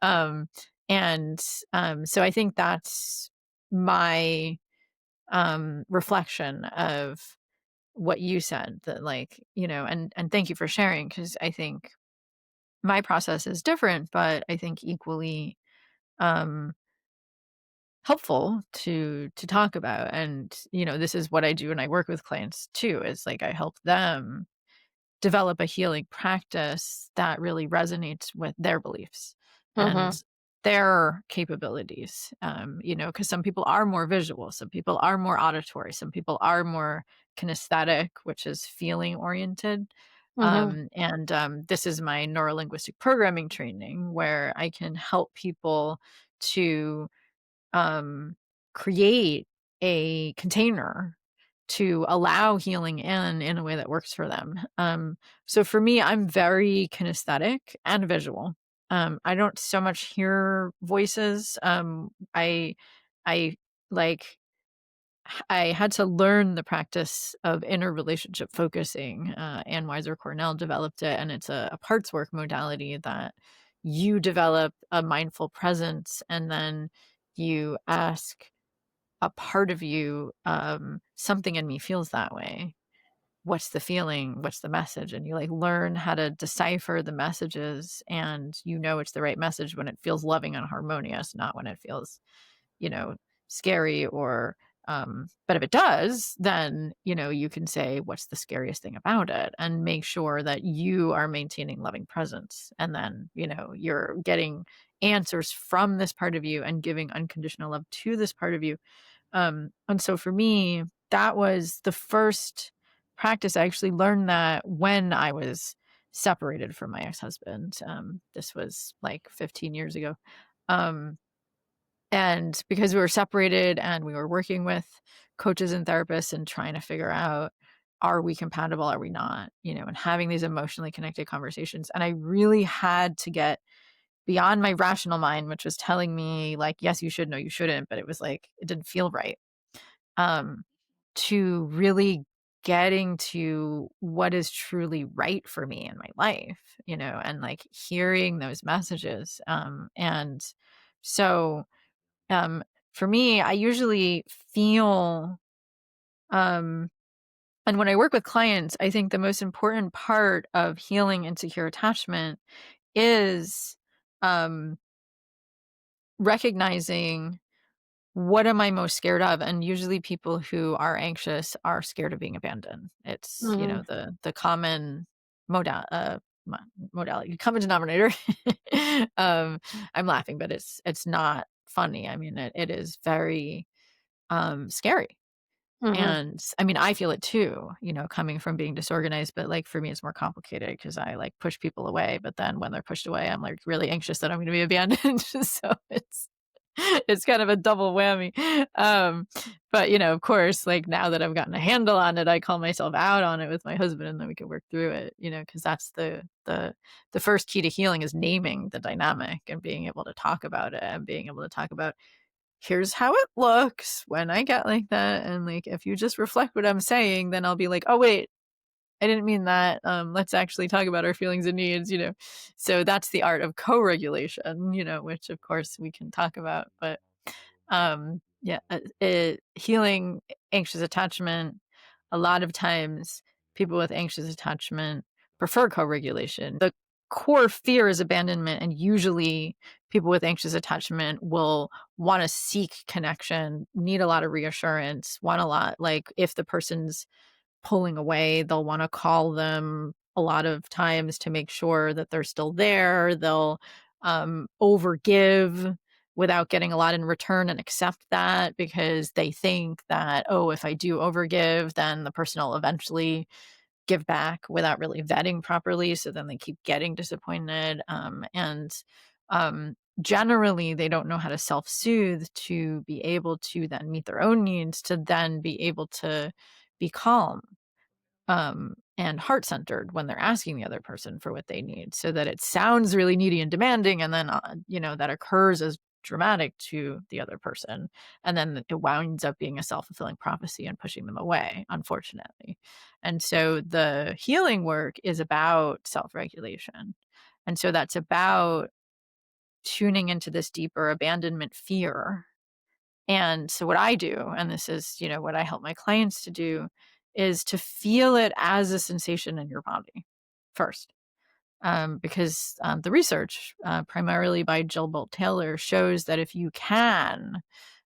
Um, and, so I think that's my, reflection of what you said, that, like, and thank you for sharing, because I think my process is different, but I think equally, um, helpful to talk about. And, this is what I do when I work with clients too, is like I help them develop a healing practice that really resonates with their beliefs and Mhm. their capabilities. Because some people are more visual, some people are more auditory, some people are more kinesthetic, which is feeling oriented. Mhm. And This is my neurolinguistic programming training, where I can help people to, um, create a container to allow healing in a way that works for them. So for me, I'm very kinesthetic and visual. I don't so much hear voices. I like I had to learn the practice of inner relationship focusing. Ann Weiser Cornell developed it, and it's a parts work modality that you develop a mindful presence, and then you ask a part of you, something in me feels that way. what's the feeling? What's the message? And you like learn how to decipher the messages, and you know it's the right message when it feels loving and harmonious, not when it feels, you know, scary or but if it does, then, you can say what's the scariest thing about it and make sure that you are maintaining loving presence. And then, you're getting answers from this part of you and giving unconditional love to this part of you. And so for me, that was the first practice. I actually learned that when I was separated from my ex-husband. This was like 15 years ago. Um, and because we were separated and we were working with coaches and therapists and trying to figure out, are we compatible? Are we not? And having these emotionally connected conversations. And I really had to get beyond my rational mind, which was telling me, like, yes, you should, no, you shouldn't. But it was like, it didn't feel right, um, to really getting to what is truly right for me in my life, and like hearing those messages. And so, um, for me, I usually feel, um, and when I work with clients, I think the most important part of healing insecure attachment is, um, recognizing what am I most scared of? And usually people who are anxious are scared of being abandoned. It's, Mhm. the common modal mo modality, common denominator. Um, I'm laughing, but it's not funny. I mean, it is very, scary. Mhm. And I mean, I feel it too, coming from being disorganized, but like for me, it's more complicated because I like push people away. But then when they're pushed away, I'm like really anxious that I'm going to be abandoned. So it's kind of a double whammy. But of course, like now that I've gotten a handle on it, I call myself out on it with my husband, and then we can work through it. Because that's the first key to healing is naming the dynamic and being able to talk about it and being able to talk about, here's how it looks when I get like that. And like, if you just reflect what I'm saying, then I'll be like, oh, wait, I didn't mean that. Let's actually talk about our feelings and needs. So that's the art of co regulation, which of course we can talk about. But yeah, healing anxious attachment, a lot of times people with anxious attachment prefer co-regulation. The core fear is abandonment, and usually people with anxious attachment will want to seek connection, need a lot of reassurance, want a lot, like if the person's pulling away, they'll want to call them a lot of times to make sure that they're still there. They'll overgive without getting a lot in return and accept that because they think that, oh, if I do overgive, then the person will eventually give back without really vetting properly. So then they keep getting disappointed. And generally, they don't know how to self soothe to be able to then meet their own needs, to then be able to be calm, and heart centered when they're asking the other person for what they need, so that it sounds really needy and demanding. And then, that occurs as dramatic to the other person. And then it winds up being a self fulfilling prophecy and pushing them away, unfortunately. And so the healing work is about self regulation. And so that's about tuning into this deeper abandonment fear. And so what I do, and this is, what I help my clients to do, is to feel it as a sensation in your body first. Because the research, primarily by Jill Bolt Taylor, shows that if you can,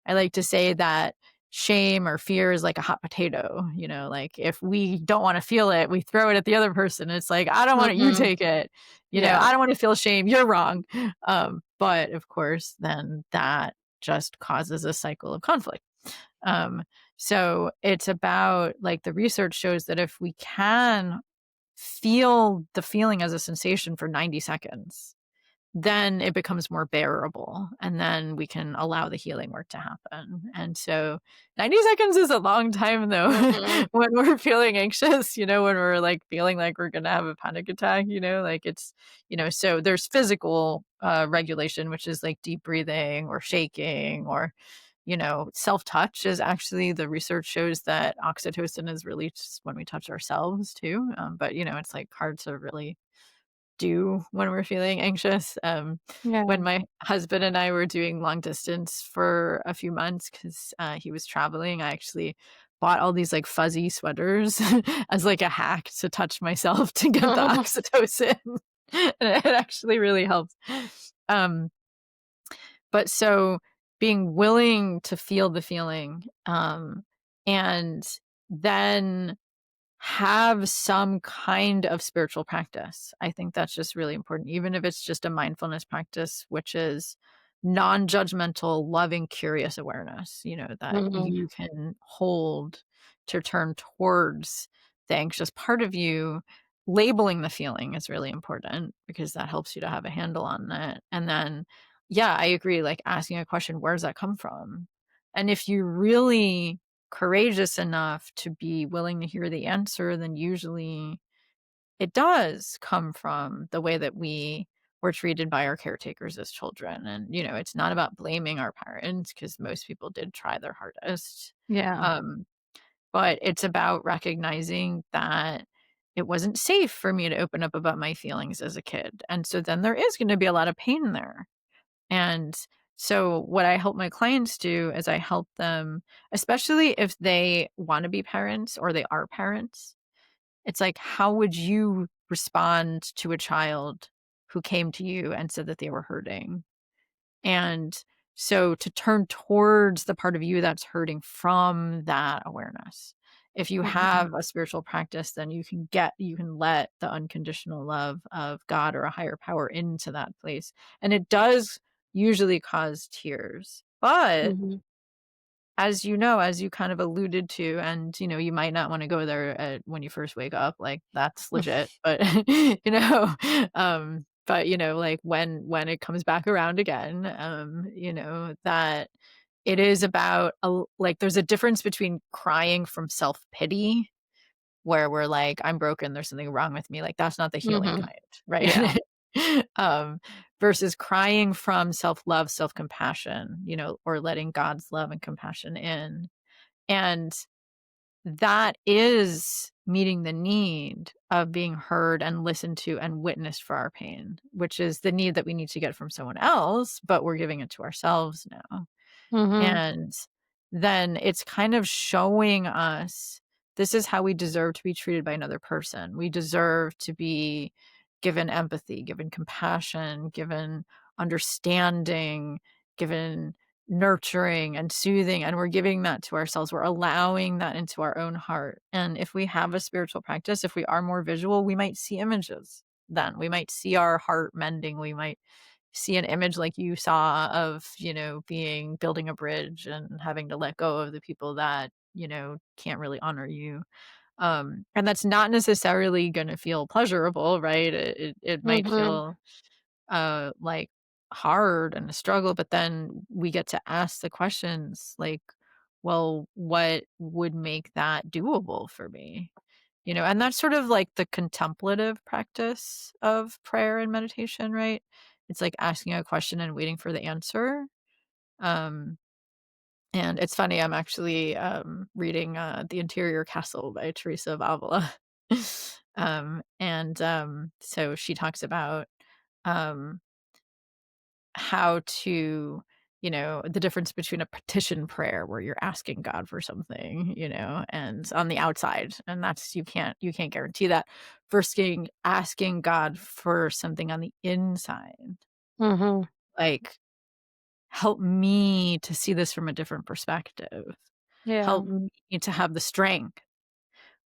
I like to say that shame or fear is like a hot potato. Like if we don't want to feel it, we throw it at the other person. It's like, I don't want it, you Mhm. take it. Yeah. I don't want to feel shame. You're wrong. But of course, then that just causes a cycle of conflict. Um, so it's about, like, the research shows that if we can feel the feeling as a sensation for 90 seconds, then it becomes more bearable. And then we can allow the healing work to happen. And so 90 seconds is a long time, though, Mhm. when we're feeling anxious, when we're like feeling like we're going to have a panic attack, like it's, so there's physical regulation, which is like deep breathing or shaking, or self-touch is actually, the research shows that oxytocin is released when we touch ourselves too. But it's like hard to really do when we're feeling anxious. When Yeah. my husband and I were doing long distance for a few months because he was traveling, I actually bought all these, like, fuzzy sweaters as, like, a hack to touch myself to get the oxytocin, and it actually really helped. Um, but so being willing to feel the feeling, and then have some kind of spiritual practice. I think that's just really important, even if it's just a mindfulness practice, which is non-judgmental, loving, curious awareness, that Mhm. you can hold to turn towards the anxious part of you. Labeling the feeling is really important because that helps you to have a handle on it. And then, yeah, I agree, like asking a question, where does that come from? And if you really courageous enough to be willing to hear the answer, then usually it does come from the way that we were treated by our caretakers as children. And, it's not about blaming our parents because most people did try their hardest. Yeah. Um, but it's about recognizing that it wasn't safe for me to open up about my feelings as a kid. And so then there is going to be a lot of pain there. And so what I help my clients do is I help them, especially if they want to be parents or they are parents. It's like, how would you respond to a child who came to you and said that they were hurting? And so to turn towards the part of you that's hurting from that awareness. If you Mhm. have a spiritual practice, then you can let the unconditional love of God or a higher power into that place. And it does usually cause tears. But Mhm. as you kind of alluded to, and, you might not wanna go there when you first wake up, like, that's legit, but, like, when it comes back around again, that it is about like, there's a difference between crying from self-pity, where we're like, "I'm broken, there's something wrong with me," like, that's not the healing Mhm. kind, right? Yeah. Um, versus crying from self-love, self-compassion, or letting God's love and compassion in. And that is meeting the need of being heard and listened to and witnessed for our pain, which is the need that we need to get from someone else, but we're giving it to ourselves now. Mhm. And then it's kind of showing us this is how we deserve to be treated by another person. We deserve to be given empathy, given compassion, given understanding, given nurturing and soothing. And we're giving that to ourselves. We're allowing that into our own heart. And if we have a spiritual practice, if we are more visual, we might see images then. We might see our heart mending. We might see an image like you saw of, being building a bridge and having to let go of the people that, can't really honor you. And that's not necessarily gonna feel pleasurable, right? It might Mhm. feel, like, hard and a struggle, but then we get to ask the questions like, "Well, what would make that doable for me?" And that's sort of like the contemplative practice of prayer and meditation, right? It's like asking a question and waiting for the answer. Um, and it's funny, I'm actually reading The Interior Castle by Teresa of Avila. So she talks about um, how to the difference between a petition prayer where you're asking God for something, and on the outside, and that's you can't guarantee that, versus asking God for something on the inside, Mhm. like, help me to see this from a different perspective, Yeah. help me to have the strength.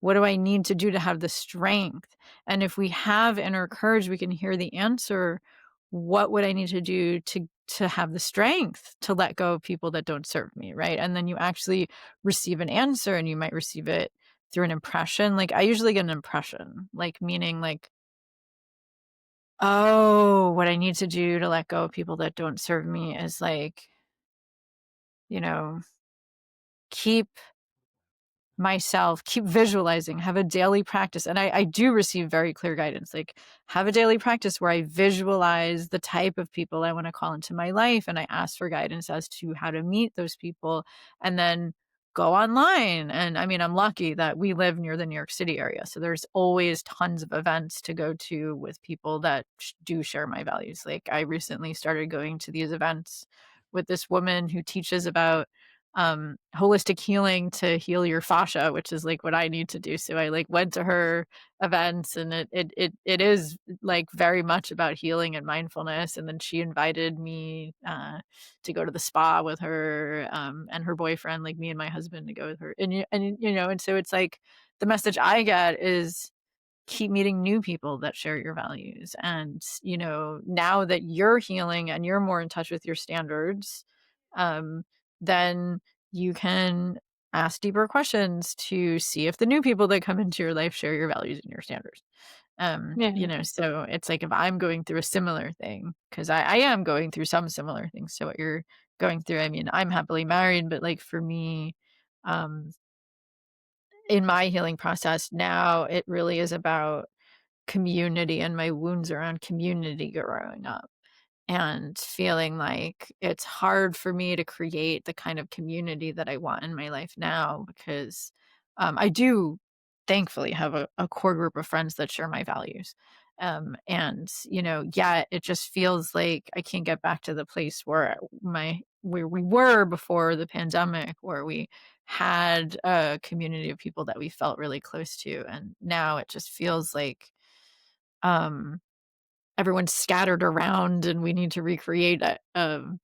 What do I need to do to have the strength? And if we have inner courage, we can hear the answer. What would I need to do to have the strength to let go of people that don't serve me, right? And then you actually receive an answer, and you might receive it through an impression. Like I usually get an impression, like meaning like, oh, what I need to do to let go of people that don't serve me is like, you know, keep keep visualizing, have a daily practice. And I do receive very clear guidance, like have a daily practice where I visualize the type of people I want to call into my life. And I ask for guidance as to how to meet those people. And then go online. And I mean, I'm lucky that we live near the New York City area. So there's always tons of events to go to with people that do share my values. Like I recently started going to these events with this woman who teaches about holistic healing to heal your fascia, which is like what I need to do. So I like went to her events, and it is like very much about healing and mindfulness. And then she invited me to go to the spa with her, and her boyfriend, like me and my husband, to go with her. And so it's like the message I get is keep meeting new people that share your values. And, now that you're healing and you're more in touch with your standards, um, then you can ask deeper questions to see if the new people that come into your life share your values and your standards. Yeah. So it's like if I'm going through a similar thing, because I am going through some similar things to what you're going through. I mean, I'm happily married, but like for me, um, in my healing process now, it really is about community and my wounds around community growing up, and feeling like it's hard for me to create the kind of community that I want in my life now because I do thankfully have a core group of friends that share my values. And yet it just feels like I can't get back to the place where we were before the pandemic, where we had a community of people that we felt really close to. And now it just feels like um everyone's scattered around and we need to recreate it. And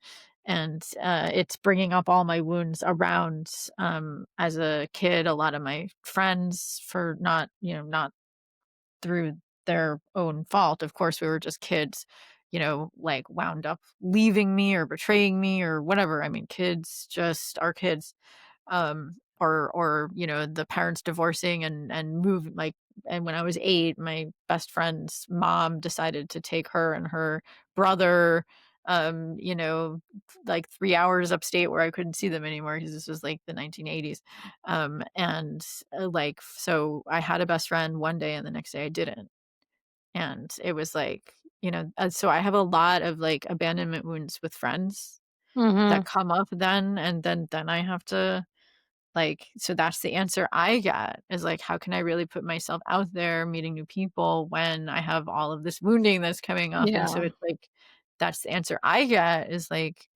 it's bringing up all my wounds around, as a kid, a lot of my friends, for not through their own fault. Of course, we were just kids, like wound up leaving me or betraying me or whatever. I mean, kids just are kids. Or the parents divorcing and move like. And when I was 8, my best friend's mom decided to take her and her brother, um you know like 3 hours upstate where I couldn't see them anymore because this was like the 1980s. And like, so I had a best friend one day and the next day I didn't. And it was like, so I have a lot of like abandonment wounds with friends that Mhm. come up then. And then I have to, like, so that's the answer I get, is like, how can I really put myself out there meeting new people when I have all of this wounding that's coming up? And so Yeah. it's like, that's the answer I get, is like,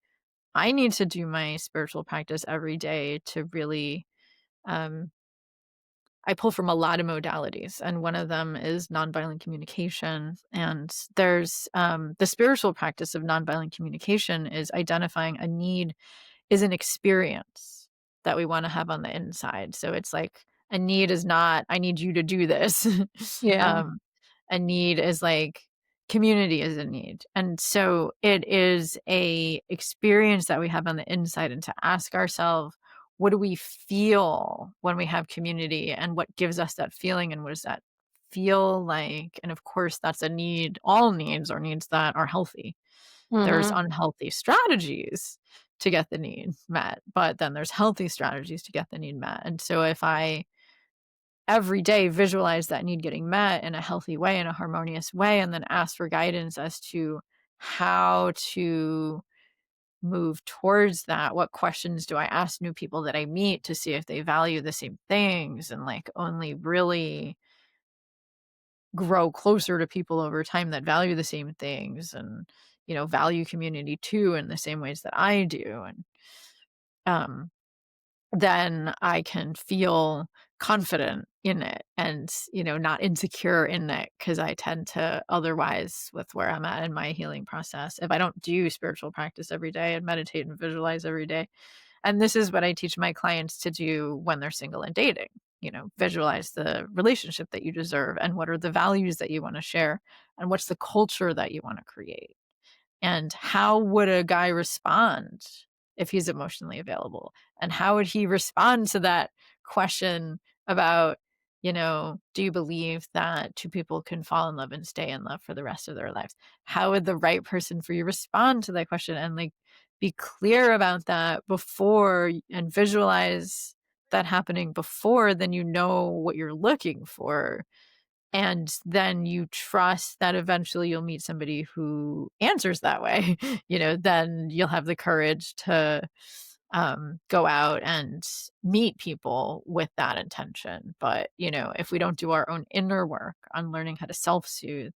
I need to do my spiritual practice every day to really, um, I pull from a lot of modalities, and one of them is nonviolent communication. And there's the spiritual practice of nonviolent communication is identifying a need is an experience that we wanna have on the inside. So it's like a need is not, "I need you to do this." Yeah. Um, a need is like community is a need. And so it is a experience that we have on the inside, and to ask ourselves, what do we feel when we have community, and what gives us that feeling, and what does that feel like? And of course, that's a need. All needs are needs that are healthy. There's Mhm. unhealthy strategies to get the need met, but then there's healthy strategies to get the need met. And so if I every day visualize that need getting met in a healthy way, in a harmonious way, and then ask for guidance as to how to move towards that, what questions do I ask new people that I meet to see if they value the same things, and like only really grow closer to people over time that value the same things, and value community too in the same ways that I do. And um then I can feel confident in it, and not insecure in it, because I tend to otherwise, with where I'm at in my healing process, if I don't do spiritual practice every day and meditate and visualize every day. And this is what I teach my clients to do when they're single and dating. Visualize the relationship that you deserve, and what are the values that you want to share, and what's the culture that you want to create, and how would a guy respond if he's emotionally available, and how would he respond to that question about, do you believe that two people can fall in love and stay in love for the rest of their lives? How would the right person for you respond to that question? And like, be clear about that before, and visualize that happening before, then what you're looking for. And then you trust that eventually you'll meet somebody who answers that way. Then you'll have the courage to go out and meet people with that intention. But if we don't do our own inner work on learning how to self-soothe,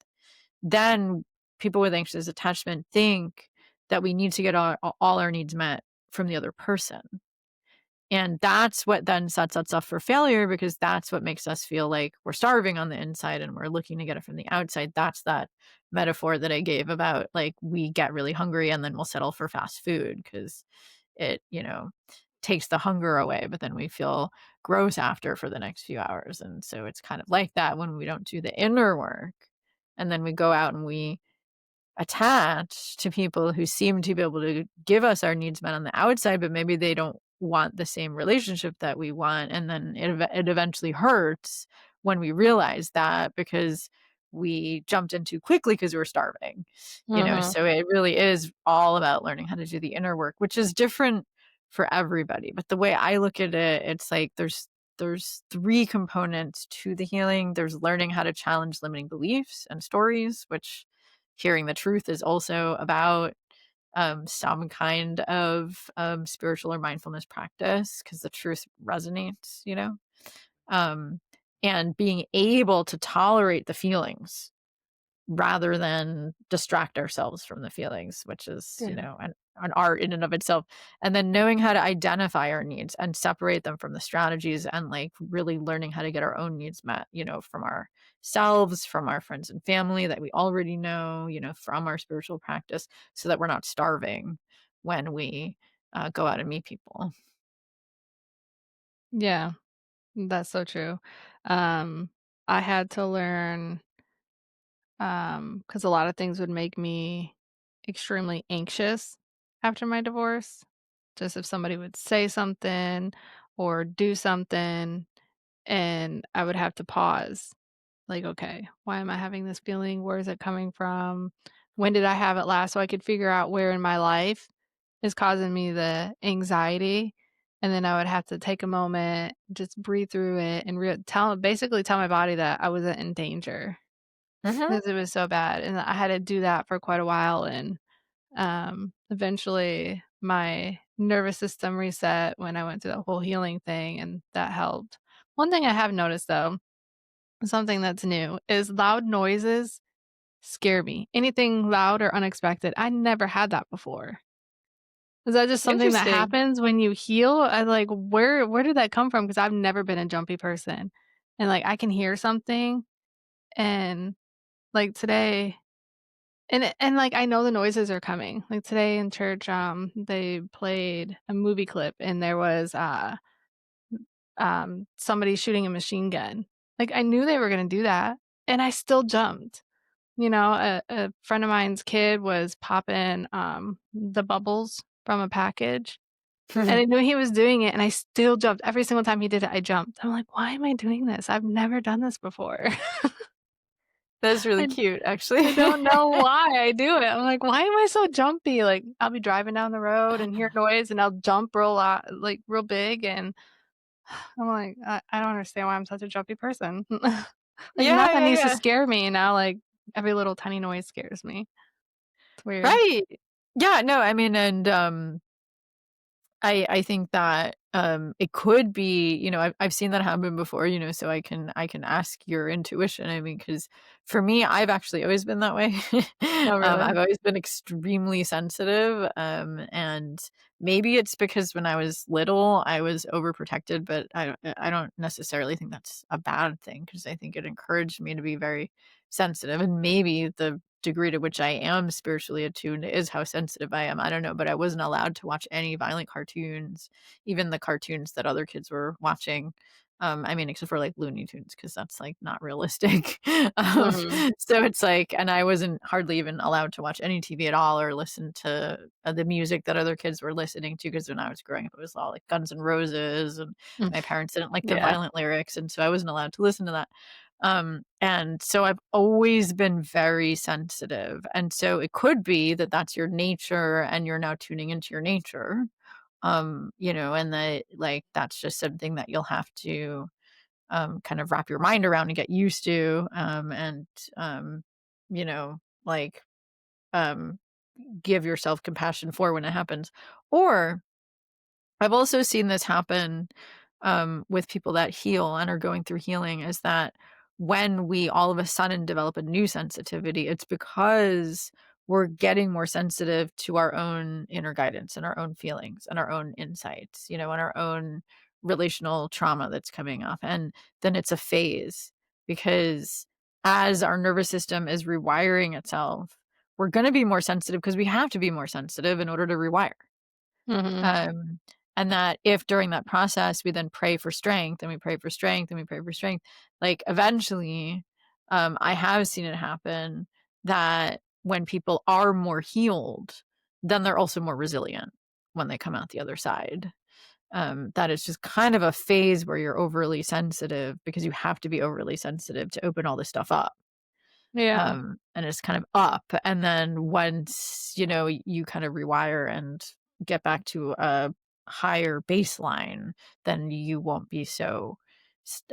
then people with anxious attachment think that we need to get all our needs met from the other person. And that's what then sets us up for failure because that's what makes us feel like we're starving on the inside and we're looking to get it from the outside. That's that metaphor that I gave about like we get really hungry and then we'll settle for fast food because it, takes the hunger away, but then we feel gross after for the next few hours. And so it's kind of like that when we don't do the inner work. And then we go out and we attached to people who seem to be able to give us our needs met on the outside, but maybe they don't want the same relationship that we want. And then it eventually hurts when we realize that because we jumped in too quickly because we were starving, Mhm. So it really is all about learning how to do the inner work, which is different for everybody. But the way I look at it, it's like there's three components to the healing. There's learning how to challenge limiting beliefs and stories, which hearing the truth is also about some kind of spiritual or mindfulness practice because the truth resonates, um, and being able to tolerate the feelings rather than distract ourselves from the feelings, which is, Yeah. an art in and of itself. And then knowing how to identify our needs and separate them from the strategies and like really learning how to get our own needs met, from ourselves, from our friends and family that we already know, from our spiritual practice so that we're not starving when we go out and meet people. Yeah, that's so true. Um, I had to learn, because a lot of things would make me extremely anxious after my divorce. Just if somebody would say something or do something, and I would have to pause. Like, okay, why am I having this feeling? Where is it coming from? When did I have it last? So I could figure out where in my life is causing me the anxiety. And then I would have to take a moment, just breathe through it, and basically tell my body that I wasn't in danger Hmm. because it was so bad. And I had to do that for quite a while. And eventually, my nervous system reset when I went through that whole healing thing, and that helped. One thing I have noticed though, something that's new, is loud noises scare me. Anything loud or unexpected. I never had that before. Is that just something that Interesting. happens when you heal? I like, where did that come from? Because 'Cause I've never been a jumpy person. And, like, I can hear something and, like, today like, I know the noises are coming. Like, today in church, they played a movie clip and there was, somebody shooting a machine gun. Like, I knew they were gonna do that, and I still jumped. A friend of mine's kid was popping, the bubbles from a package, and I knew he was doing it, and I still jumped. Every single time he did it, I jumped. I'm like, "Why am I doing this? I've never done this before." That's really I cute, actually. I don't know why I do it. I'm like, "Why am I so jumpy?" Like, I'll be driving down the road and hear noise, and I'll jump real lot like, real big, and I'm like, I don't understand why I'm such a jumpy person." Like, Yeah, nothing yeah, used to yeah. scare me, and now, like, every little tiny noise scares me. It's weird. Right. Yeah, no, I mean, and, I think that, it could be, I've seen that happen before, so I can ask your intuition. I mean, because for me, I've actually always been that way. Oh, I've really? always been extremely sensitive, and maybe it's because when I was little, I was overprotected, but I don't necessarily think that's a bad thing because I think it encouraged me to be very sensitive, and maybe the degree to which I am spiritually attuned is how sensitive I am. I don't know, but I wasn't allowed to watch any violent cartoons, even the cartoons that other kids were watching. I mean, except for like Looney Tunes, because that's like not realistic. um, Mhm. so it's like, and I wasn't hardly even allowed to watch any TV at all or listen to the music that other kids were listening to. Because when I was growing up, it was all like Guns N' Roses, and Mm. my parents didn't like the Yeah. violent lyrics, and so I wasn't allowed to listen to that. And so I've always been very sensitive. And so it could be that that's your nature and you're now tuning into your nature. And that like that's just something that you'll have to kind of wrap your mind around and get used to. And you know, like um give yourself compassion for when it happens. Or I've also seen this happen, with people that heal and are going through healing is that when we all of a sudden develop a new sensitivity, it's because we're getting more sensitive to our own inner guidance and our own feelings and our own insights, and our own relational trauma that's coming up. And then it's a phase because as our nervous system is rewiring itself, we're going to be more sensitive because we have to be more sensitive in order to rewire. Mhm. Um, and that if during that process we then pray for strength and we pray for strength and we pray for strength, like eventually, I have seen it happen that when people are more healed, then they're also more resilient when they come out the other side. That is just kind of a phase where you're overly sensitive because you have to be overly sensitive to open all this stuff up. Yeah. And it's kind of up, and then once, you kind of rewire and get back to a higher baseline, then you won't be so s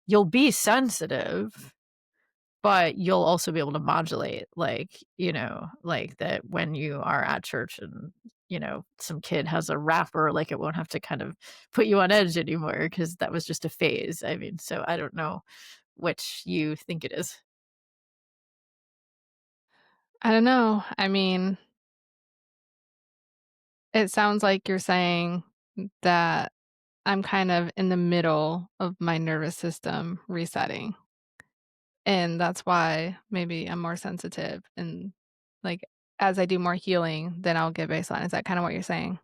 you'll be sensitive, but you'll also be able to modulate, like, like that when you are at church and, some kid has a rapper, like, it won't have to kind of put you on edge anymore because that was just a phase. I mean, so I don't know which you think it is. I don't know. I mean, it sounds like you're saying that I'm kind of in the middle of my nervous system resetting. And that's why maybe I'm more sensitive and, like, as I do more healing, then I'll get baseline. Is that kinda what you're saying?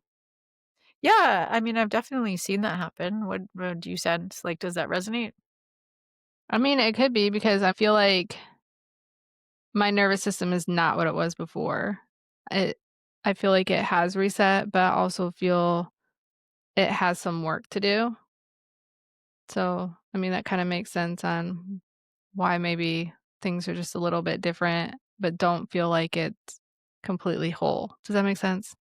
Yeah, I mean, I've definitely seen that happen. What do you sense? Like, does that resonate? I mean, it could be because I feel like my nervous system is not what it was before. It I feel like it has reset, but I also feel it has some work to do. So, I mean, that kinda makes sense on why maybe things are just a little bit different, but don't feel like it's completely whole. Does that make sense?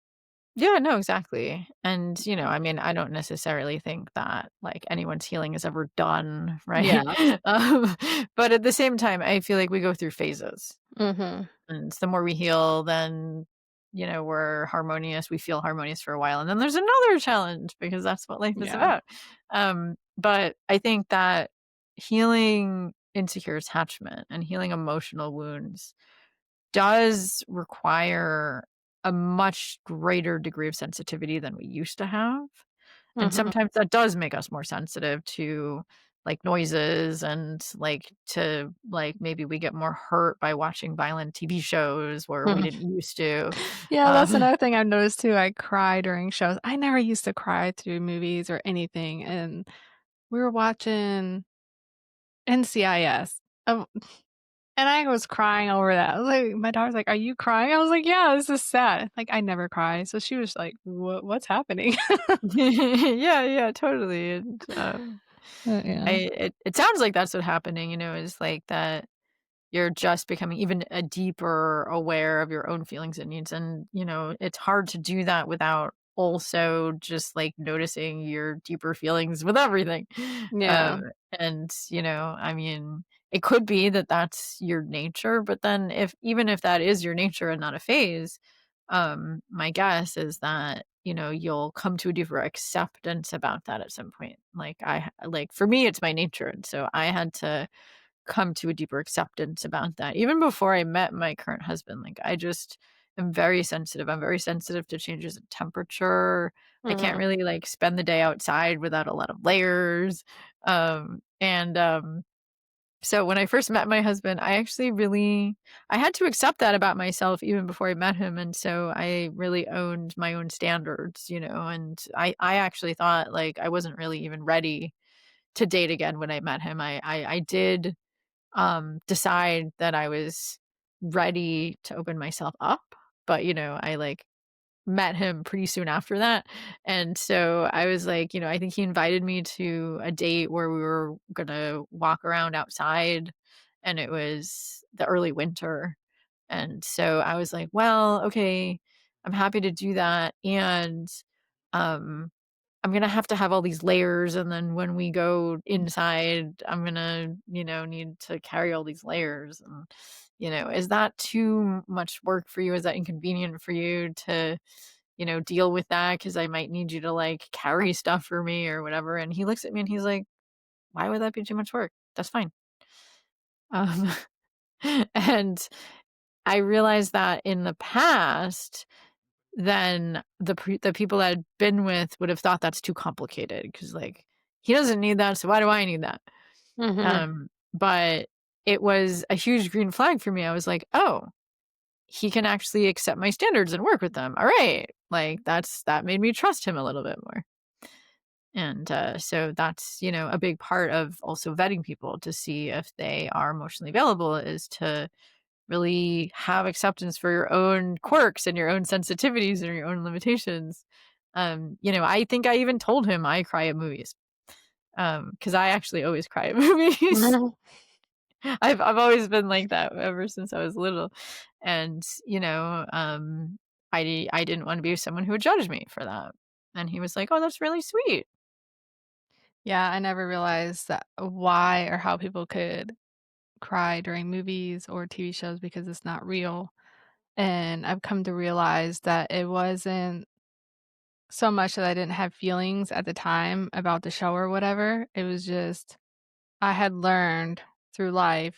Yeah, no, exactly. And, I mean, I don't necessarily think that like anyone's healing is ever done, right? Yeah. um, but at the same time, I feel like we go through phases. Mhm. And the more we heal, then, we're harmonious. We feel harmonious for a while. And then there's another challenge because that's what life is Yeah. about. But I think that healing insecure attachment and healing emotional wounds does require a much greater degree of sensitivity than we used to have. And Mhm. sometimes that does make us more sensitive to like noises and like to like maybe we get more hurt by watching violent TV shows where we didn't used to. Yeah, that's Um, another thing I've noticed too. I cry during shows. I never used to cry through movies or anything, and we were watching NCIS, and I was crying over that. I was like my daughter's like, "Are you crying?" I was like, "Yeah, this is sad." Like, I never cry, so she was like, What's happening?" yeah, yeah, totally. And Yeah. it sounds like that's what's happening, is like that you're just becoming even a deeper aware of your own feelings and needs. And, it's hard to do that without also just like noticing your deeper feelings with everything. Yeah. Um, and, I mean, it could be that that's your nature, but then even if that is your nature and not a phase, my guess is that, you'll come to a deeper acceptance about that at some point. Like for me, it's my nature. And so I had to come to a deeper acceptance about that. Even before I met my current husband, like I just am very sensitive. I'm very sensitive to changes in temperature. I can't Mhm. really like spend the day outside without a lot of layers. And So when I first met my husband, I had to accept that about myself even before I met him. And so I really owned my own standards, and I actually thought like I wasn't really even ready to date again when I met him. I did decide that I was ready to open myself up. But, I like met him pretty soon after that. And so I was like, I think he invited me to a date where we were going to walk around outside and it was the early winter. And so I was like, well, okay, I'm happy to do that. And um I'm gonna have to have all these layers, and then when we go inside, I'm gonna, need to carry all these layers. And, is that too much work for you? Is that inconvenient for you to, deal with that? Because I might need you to like carry stuff for me or whatever. And he looks at me and he's like, "Why would that be too much work? That's fine." Um, and I realized that in the past, then the people I'd been with would have thought that's too complicated because, like, "He doesn't need that, so why do I need that?" Mhm. But it was a huge green flag for me. I was like, "Oh, he can actually accept my standards and work with them. Alright." Like, that made me trust him a little bit more. And, so that's, a big part of also vetting people to see if they are emotionally available is to really have acceptance for your own quirks and your own sensitivities and your own limitations. I think I even told him I cry at movies, because I actually always cry at movies. Mhm. I've always been like that ever since I was little, and, I didn't wanna be someone who would judge me for that, and he was like, "Oh, that's really sweet." Yeah, I never realized that why or how people could cry during movies or TV shows because it's not real, and I've come to realize that it wasn't so much that I didn't have feelings at the time about the show or whatever, it was just I had learned through life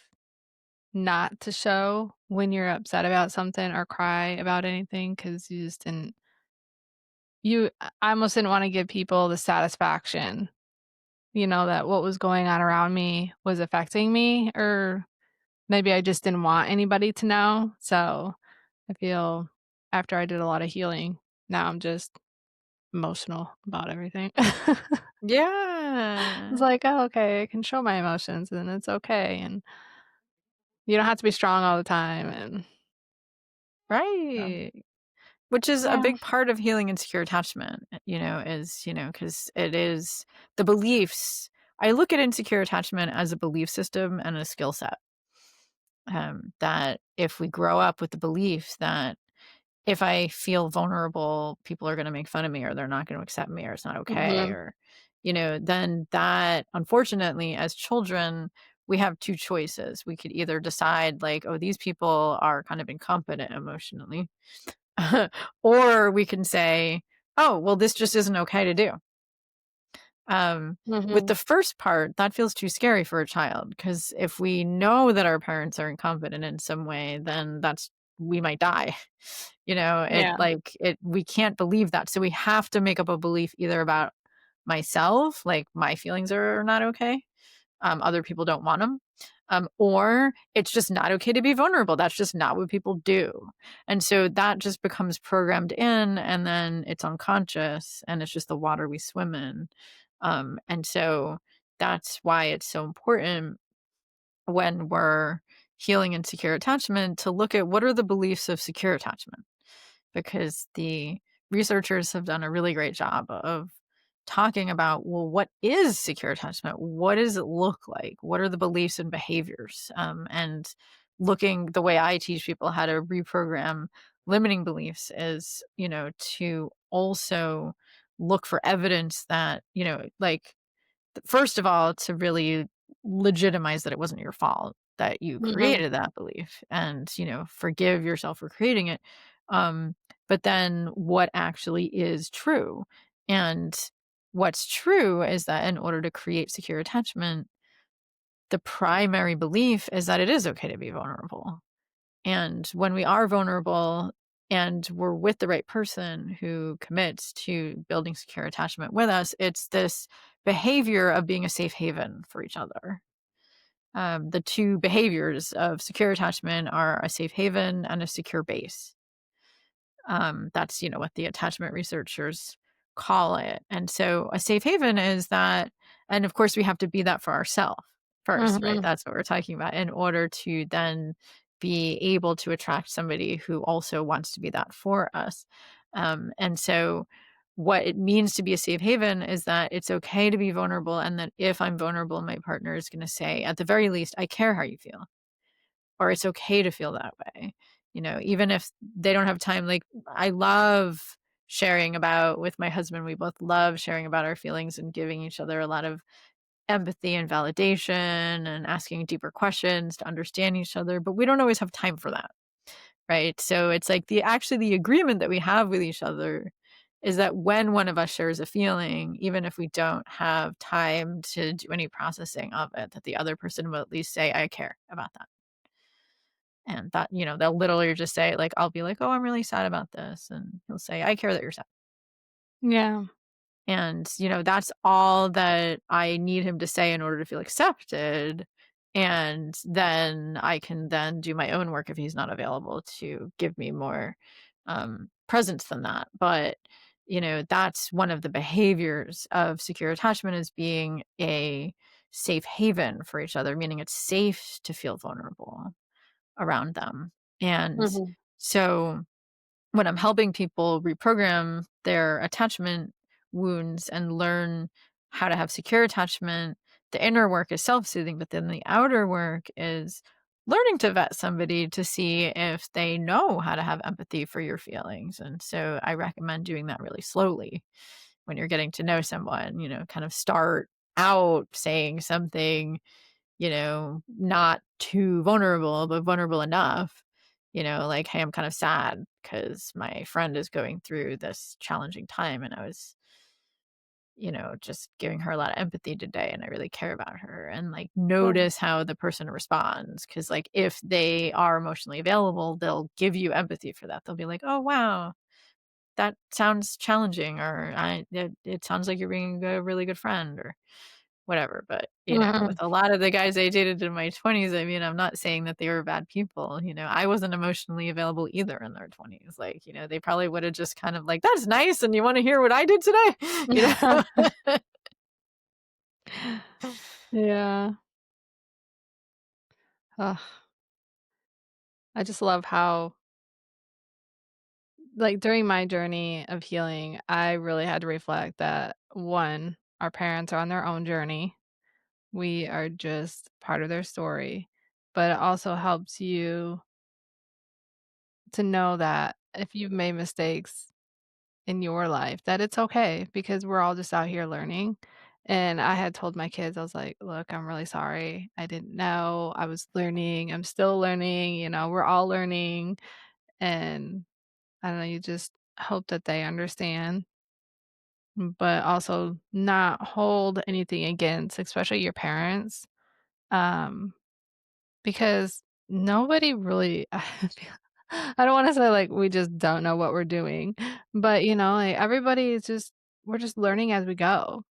not to show when you're upset about something or cry about anything because you just didn't I almost didn't wanna give people the satisfaction, that what was going on around me was affecting me, or maybe I just didn't want anybody to know, so I feel after I did a lot of healing, now I'm just emotional about everything. It's Yeah. like, "Oh, okay, I can show my emotions, and it's okay, and you don't have to be strong all the time," and so Right. Which is a yeah. big part of healing insecure attachment, is, because it is the beliefs. I look at insecure attachment as a belief system and a skill set. That if we grow up with the belief that if I feel vulnerable, people are going to make fun of me or they're not going to accept me or it's not okay, Mhm, or, then that unfortunately, as children, we have two choices. We could either decide, like, oh, these people are kind of incompetent emotionally, or we can say, "Oh, well, this just isn't okay to do." With mhm, the first part, that feels too scary for a child because if we know that our parents are incompetent in some way, then we might die. yeah, We can't believe that. So we have to make up a belief either about myself, like my feelings are not okay, other people don't want them. Or it's just not okay to be vulnerable. That's just not what people do. And so that just becomes programmed in, and then it's unconscious, and it's just the water we swim in. And so that's why it's so important when we're healing insecure attachment to look at what are the beliefs of secure attachment, because the researchers have done a really great job of talking about, well, what is secure attachment? What does it look like? What are the beliefs and behaviors? And looking the way I teach people how to reprogram limiting beliefs is, to also look for evidence that, like, first of all, to really legitimize that it wasn't your fault, that you mhm, created that belief and, forgive yourself for creating it. But then what actually is true? And what's true is that in order to create secure attachment, the primary belief is that it is okay to be vulnerable. And when we are vulnerable and we're with the right person who commits to building secure attachment with us, it's this behavior of being a safe haven for each other. The two behaviors of secure attachment are a safe haven and a secure base. That's, what the attachment researchers call it. And so a safe haven is that, and of course we have to be that for ourselves first, right? mhm, That's what we're talking about in order to then be able to attract somebody who also wants to be that for us. And so what it means to be a safe haven is that it's okay to be vulnerable, and that if I'm vulnerable, my partner is going to say, at the very least, I care how you feel, or it's okay to feel that way. Even if they don't have time, like, I love sharing about with my husband, we both love sharing about our feelings and giving each other a lot of empathy and validation and asking deeper questions to understand each other, but we don't always have time for that, right? So it's like the agreement that we have with each other is that when one of us shares a feeling, even if we don't have time to do any processing of it, that the other person will at least say, I care about that. And that, they'll literally just say, like, I'll be like, "Oh, I'm really sad about this." And he'll say, "I care that you're sad." Yeah. And, that's all that I need him to say in order to feel accepted. And then I can then do my own work if he's not available to give me more presence than that. But, that's one of the behaviors of secure attachment, is being a safe haven for each other, meaning it's safe to feel vulnerable around them. And Mhm. so when I'm helping people reprogram their attachment wounds and learn how to have secure attachment, the inner work is self soothing, but then the outer work is learning to vet somebody to see if they know how to have empathy for your feelings. And so I recommend doing that really slowly when you're getting to know someone, kind of start out saying something, not too vulnerable, but vulnerable enough, like, "Hey, I'm kind of sad because my friend is going through this challenging time, and I was, just giving her a lot of empathy today, and I really care about her." And, like, Right. notice how the person responds, because, like, if they are emotionally available, they'll give you empathy for that. They'll be like, "Oh, wow, that sounds challenging," or it sounds like you're being a really good friend," or whatever. But, with Mhm. a lot of the guys I dated in my 20s, I mean, I'm not saying that they were bad people. I wasn't emotionally available either in their 20s. Like, they probably would have just kind of like, "That's nice, and you want to hear what I did today?" You know? Yeah. Ugh, I just love how, like, during my journey of healing, I really had to reflect that, 1, our parents are on their own journey. We are just part of their story, but it also helps you to know that if you've made mistakes in your life, that it's okay because we're all just out here learning. And I had told my kids, I was like, "Look, I'm really sorry. I didn't know. I was learning. I'm still learning. We're all learning." And I don't know, you just hope that they understand, but also not hold anything against, especially your parents. Um, because nobody really I don't wanna say, like, we just don't know what we're doing, but, like, everybody is just we're just learning as we go.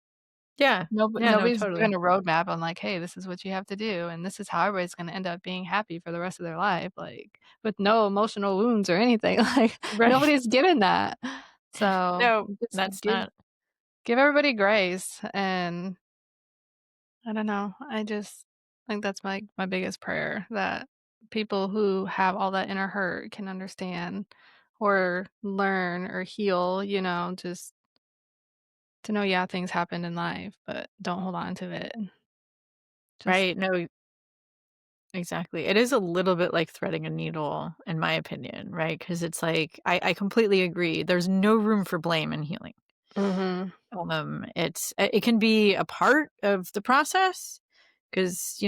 Yeah. Yeah, no, Nobody's totally. given a roadmap on, like, "Hey, this is what you have to do, and this is how everybody's gonna end up being happy for the rest of their life," like, with no emotional wounds or anything, like, Right. nobody's given that. So, No, just that's give not give everybody grace, and I don't know. I just think that's my biggest prayer, that people who have all that inner hurt can understand or learn or heal, just to know, yeah, things happen in life, but don't hold on to it. Just right. No, exactly. It is a little bit like threading a needle, in my opinion, right? Because it's like, I completely agree. There's no room for blame in healing. Mhm. It can be a part of the process, because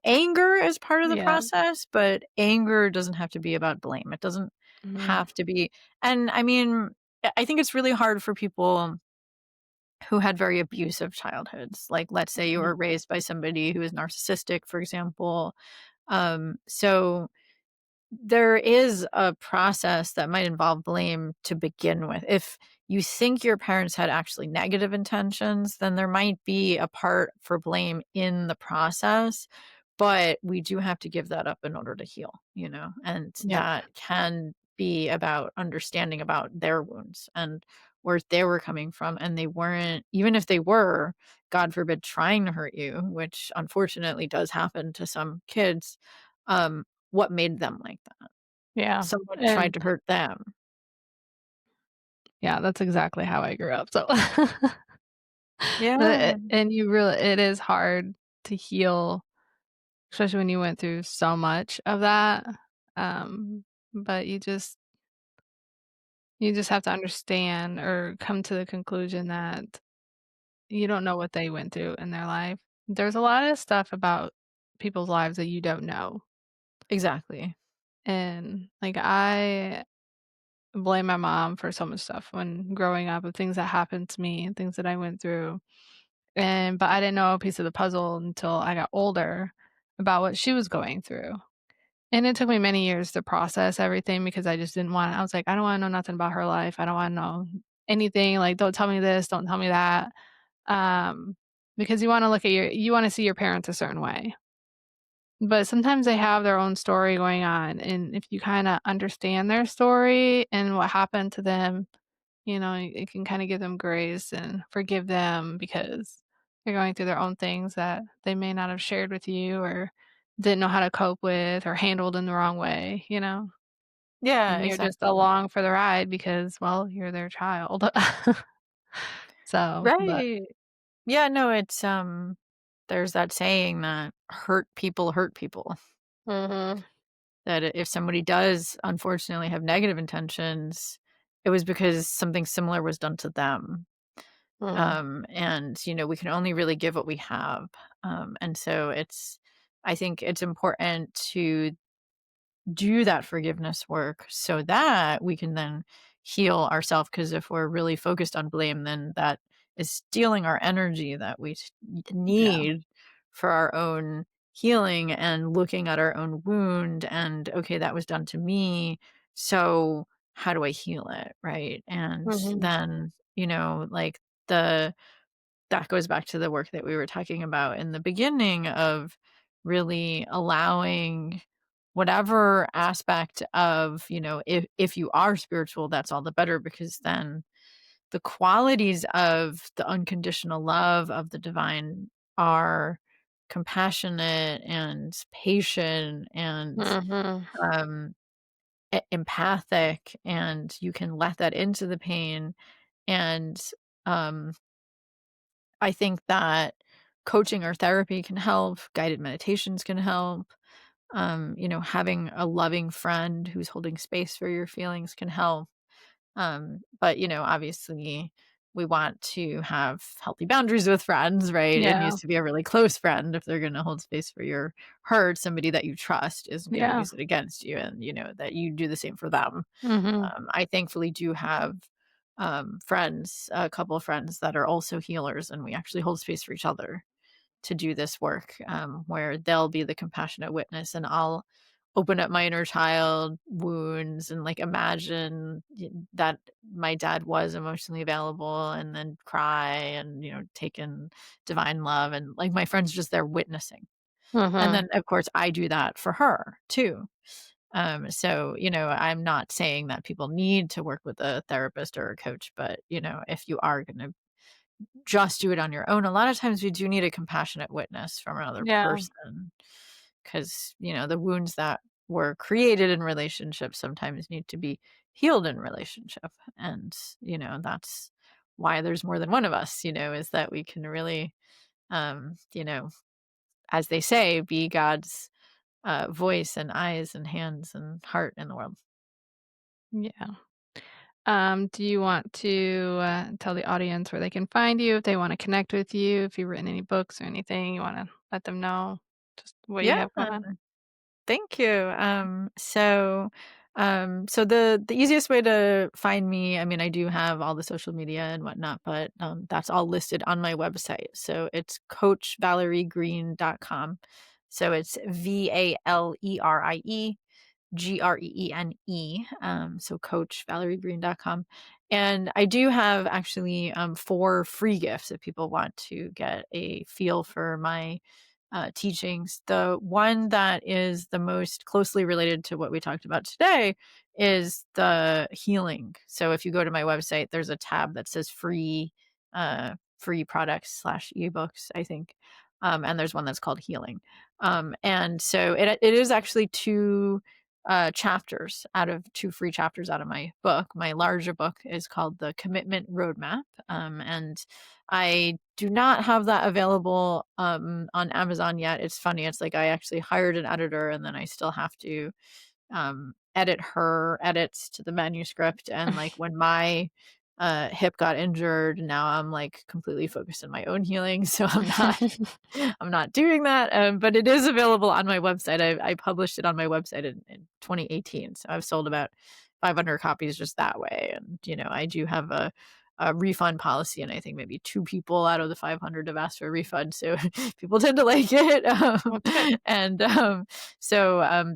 anger is part of the Yeah. process, but anger doesn't have to be about blame. It doesn't Mhm. have to be. And I mean, I think it's really hard for people who had very abusive childhoods. Like, let's say you Mhm. were raised by somebody who is narcissistic, for example. So there is a process that might involve blame to begin with. If you think your parents had actually negative intentions, then there might be a part for blame in the process, but we do have to give that up in order to heal, and Yep. that can be about understanding about their wounds and where they were coming from. And they weren't, even if they were, God forbid, trying to hurt you, which unfortunately does happen to some kids. What made them like that? Yeah. Someone tried And to hurt them. yeah, that's exactly how I grew up, so Yeah. and it is hard to heal, especially when you went through so much of that, but you just have to understand or come to the conclusion that you don't know what they went through in their life. There's a lot of stuff about people's lives that you don't know, Exactly. and, like, I blame my mom for so much stuff when growing up, of things that happened to me and things that I went through, but I didn't know a piece of the puzzle until I got older about what she was going through. And it took me many years to process everything because I was like, "I don't wanna know nothing about her life. I don't wanna know anything, like, don't tell me this, don't tell me that." Um, because you wanna see your parents a certain way. But sometimes they have their own story going on, and if you kinda understand their story and what happened to them, it can kinda give them grace and forgive them because they're going through their own things that they may not have shared with you or didn't know how to cope with or handled in the wrong way, you know? Yeah, And you're just exactly. along for the ride because, well, you're their child. So, but Right. Yeah, no, there's that saying that hurt people. Mhm, That if somebody does unfortunately have negative intentions, it was because something similar was done to them. mhm, And, we can only really give what we have. And so I think it's important to do that forgiveness work so that we can then heal ourselves. Because if we're really focused on blame, then that is stealing our energy that we yeah, need for our own healing and looking at our own wound and, okay, that was done to me. So how do I heal it? Right. And mhm, then, like the that goes back to the work that we were talking about in the beginning of really allowing whatever aspect of, if you are spiritual, that's all the better because then the qualities of the unconditional love of the divine are compassionate and patient and mhm, um empathic, and you can let that into the pain. And um I think that coaching or therapy can help, guided meditations can help. Having a loving friend who's holding space for your feelings can help. But obviously we want to have healthy boundaries with friends, right? It yeah, needs to be a really close friend if they're going to hold space for your hurt. Somebody that you trust isn't going to yeah, use it against you, and that you do the same for them. mhm, I thankfully do have friends, a couple of friends that are also healers, and we actually hold space for each other to do this work, where they'll be the compassionate witness, and I'll open up my inner child wounds and like imagine that my dad was emotionally available and then cry and take in divine love, and like my friend's just there witnessing. And mhm, then of course I do that for her too. So, I'm not saying that people need to work with a therapist or a coach, but, if you are going to just do it on your own, a lot of times we do need a compassionate witness from another yeah, person because, the wounds that were created in relationships sometimes need to be healed in relationship. And, that's why there's more than one of us, is that we can really, as they say, be God's voice and eyes and hands and heart in the world. yeah. Do you want to, tell the audience where they can find you, if they wanna connect with you, if you've written any books or anything, you wanna let them know just what you Yeah, have going on? thank you. So the easiest way to find me, I mean, I do have all the social media and whatnot, but that's all listed on my website. So it's coachvaleriegreene.com. So it's VALERIEGREENE. So coachvaleriegreene.com. And I do have actually 4 free gifts if people want to get a feel for my teachings. The one that is the most closely related to what we talked about today is the healing. So if you go to my website, there's a tab that says free products slash ebooks, I think. And there's one that's called healing. And so it is actually 2 free chapters out of my book. My larger book is called The Commitment Roadmap. And I do not have that available on Amazon yet. It's funny. It's like I actually hired an editor and then I still have to edit her edits to the manuscript. And like when my hip got injured, now I'm like completely focused on my own healing. So I'm not doing that. But it is available on my website. I published it on my website in 2018. So I've sold about 500 copies just that way. And, I do have a refund policy, and I think maybe 2 people out of the 500 have asked for a refund, so people tend to like it, That's good. and,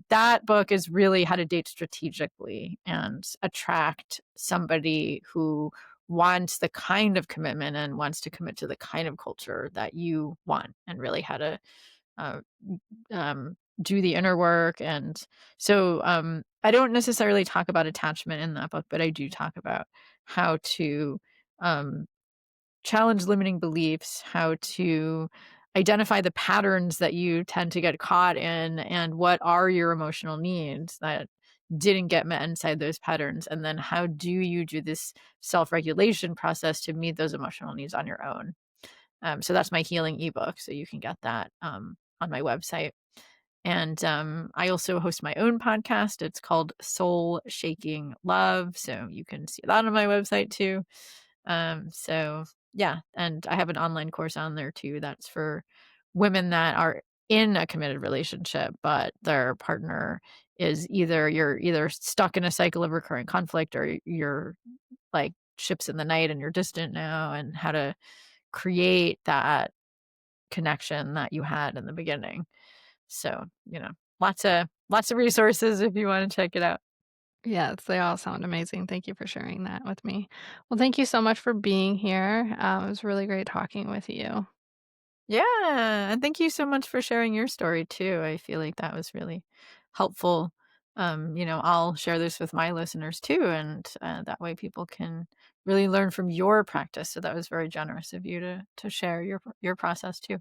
that book is really how to date strategically and attract somebody who wants the kind of commitment and wants to commit to the kind of culture that you want, and really how to, uh, do the inner work. And so, I don't necessarily talk about attachment in that book, but I do talk about how to, um, challenge limiting beliefs, how to identify the patterns that you tend to get caught in, and what are your emotional needs that didn't get met inside those patterns. And then how do you do this self regulation process to meet those emotional needs on your own? So that's my healing ebook. So you can get that on my website. And I also host my own podcast. It's called Soul Shaking Love. So you can see that on my website too. So yeah, and I have an online course on there too that's for women that are in a committed relationship, but their partner is you're either stuck in a cycle of recurring conflict, or you're like ships in the night and you're distant now, and how to create that connection that you had in the beginning. So, lots of resources if you want to check it out. Yes, they all sound amazing. Thank you for sharing that with me. Well, thank you so much for being here. It was really great talking with you. Yeah, and thank you so much for sharing your story too. I feel like that was really helpful. I'll share this with my listeners too, and that way people can really learn from your practice. So that was very generous of you to share your process too.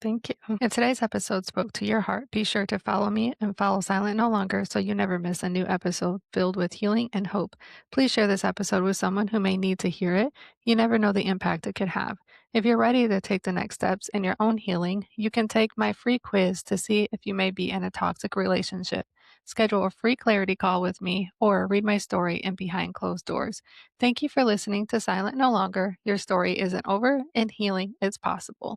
Thank you. If today's episode spoke to your heart, be sure to follow me and follow Silent No Longer so you never miss a new episode filled with healing and hope. Please share this episode with someone who may need to hear it. You never know the impact it could have. If you're ready to take the next steps in your own healing, you can take my free quiz to see if you may be in a toxic relationship. Schedule a free clarity call with me or read my story in Behind Closed Doors. Thank you for listening to Silent No Longer. Your story isn't over, and healing is possible.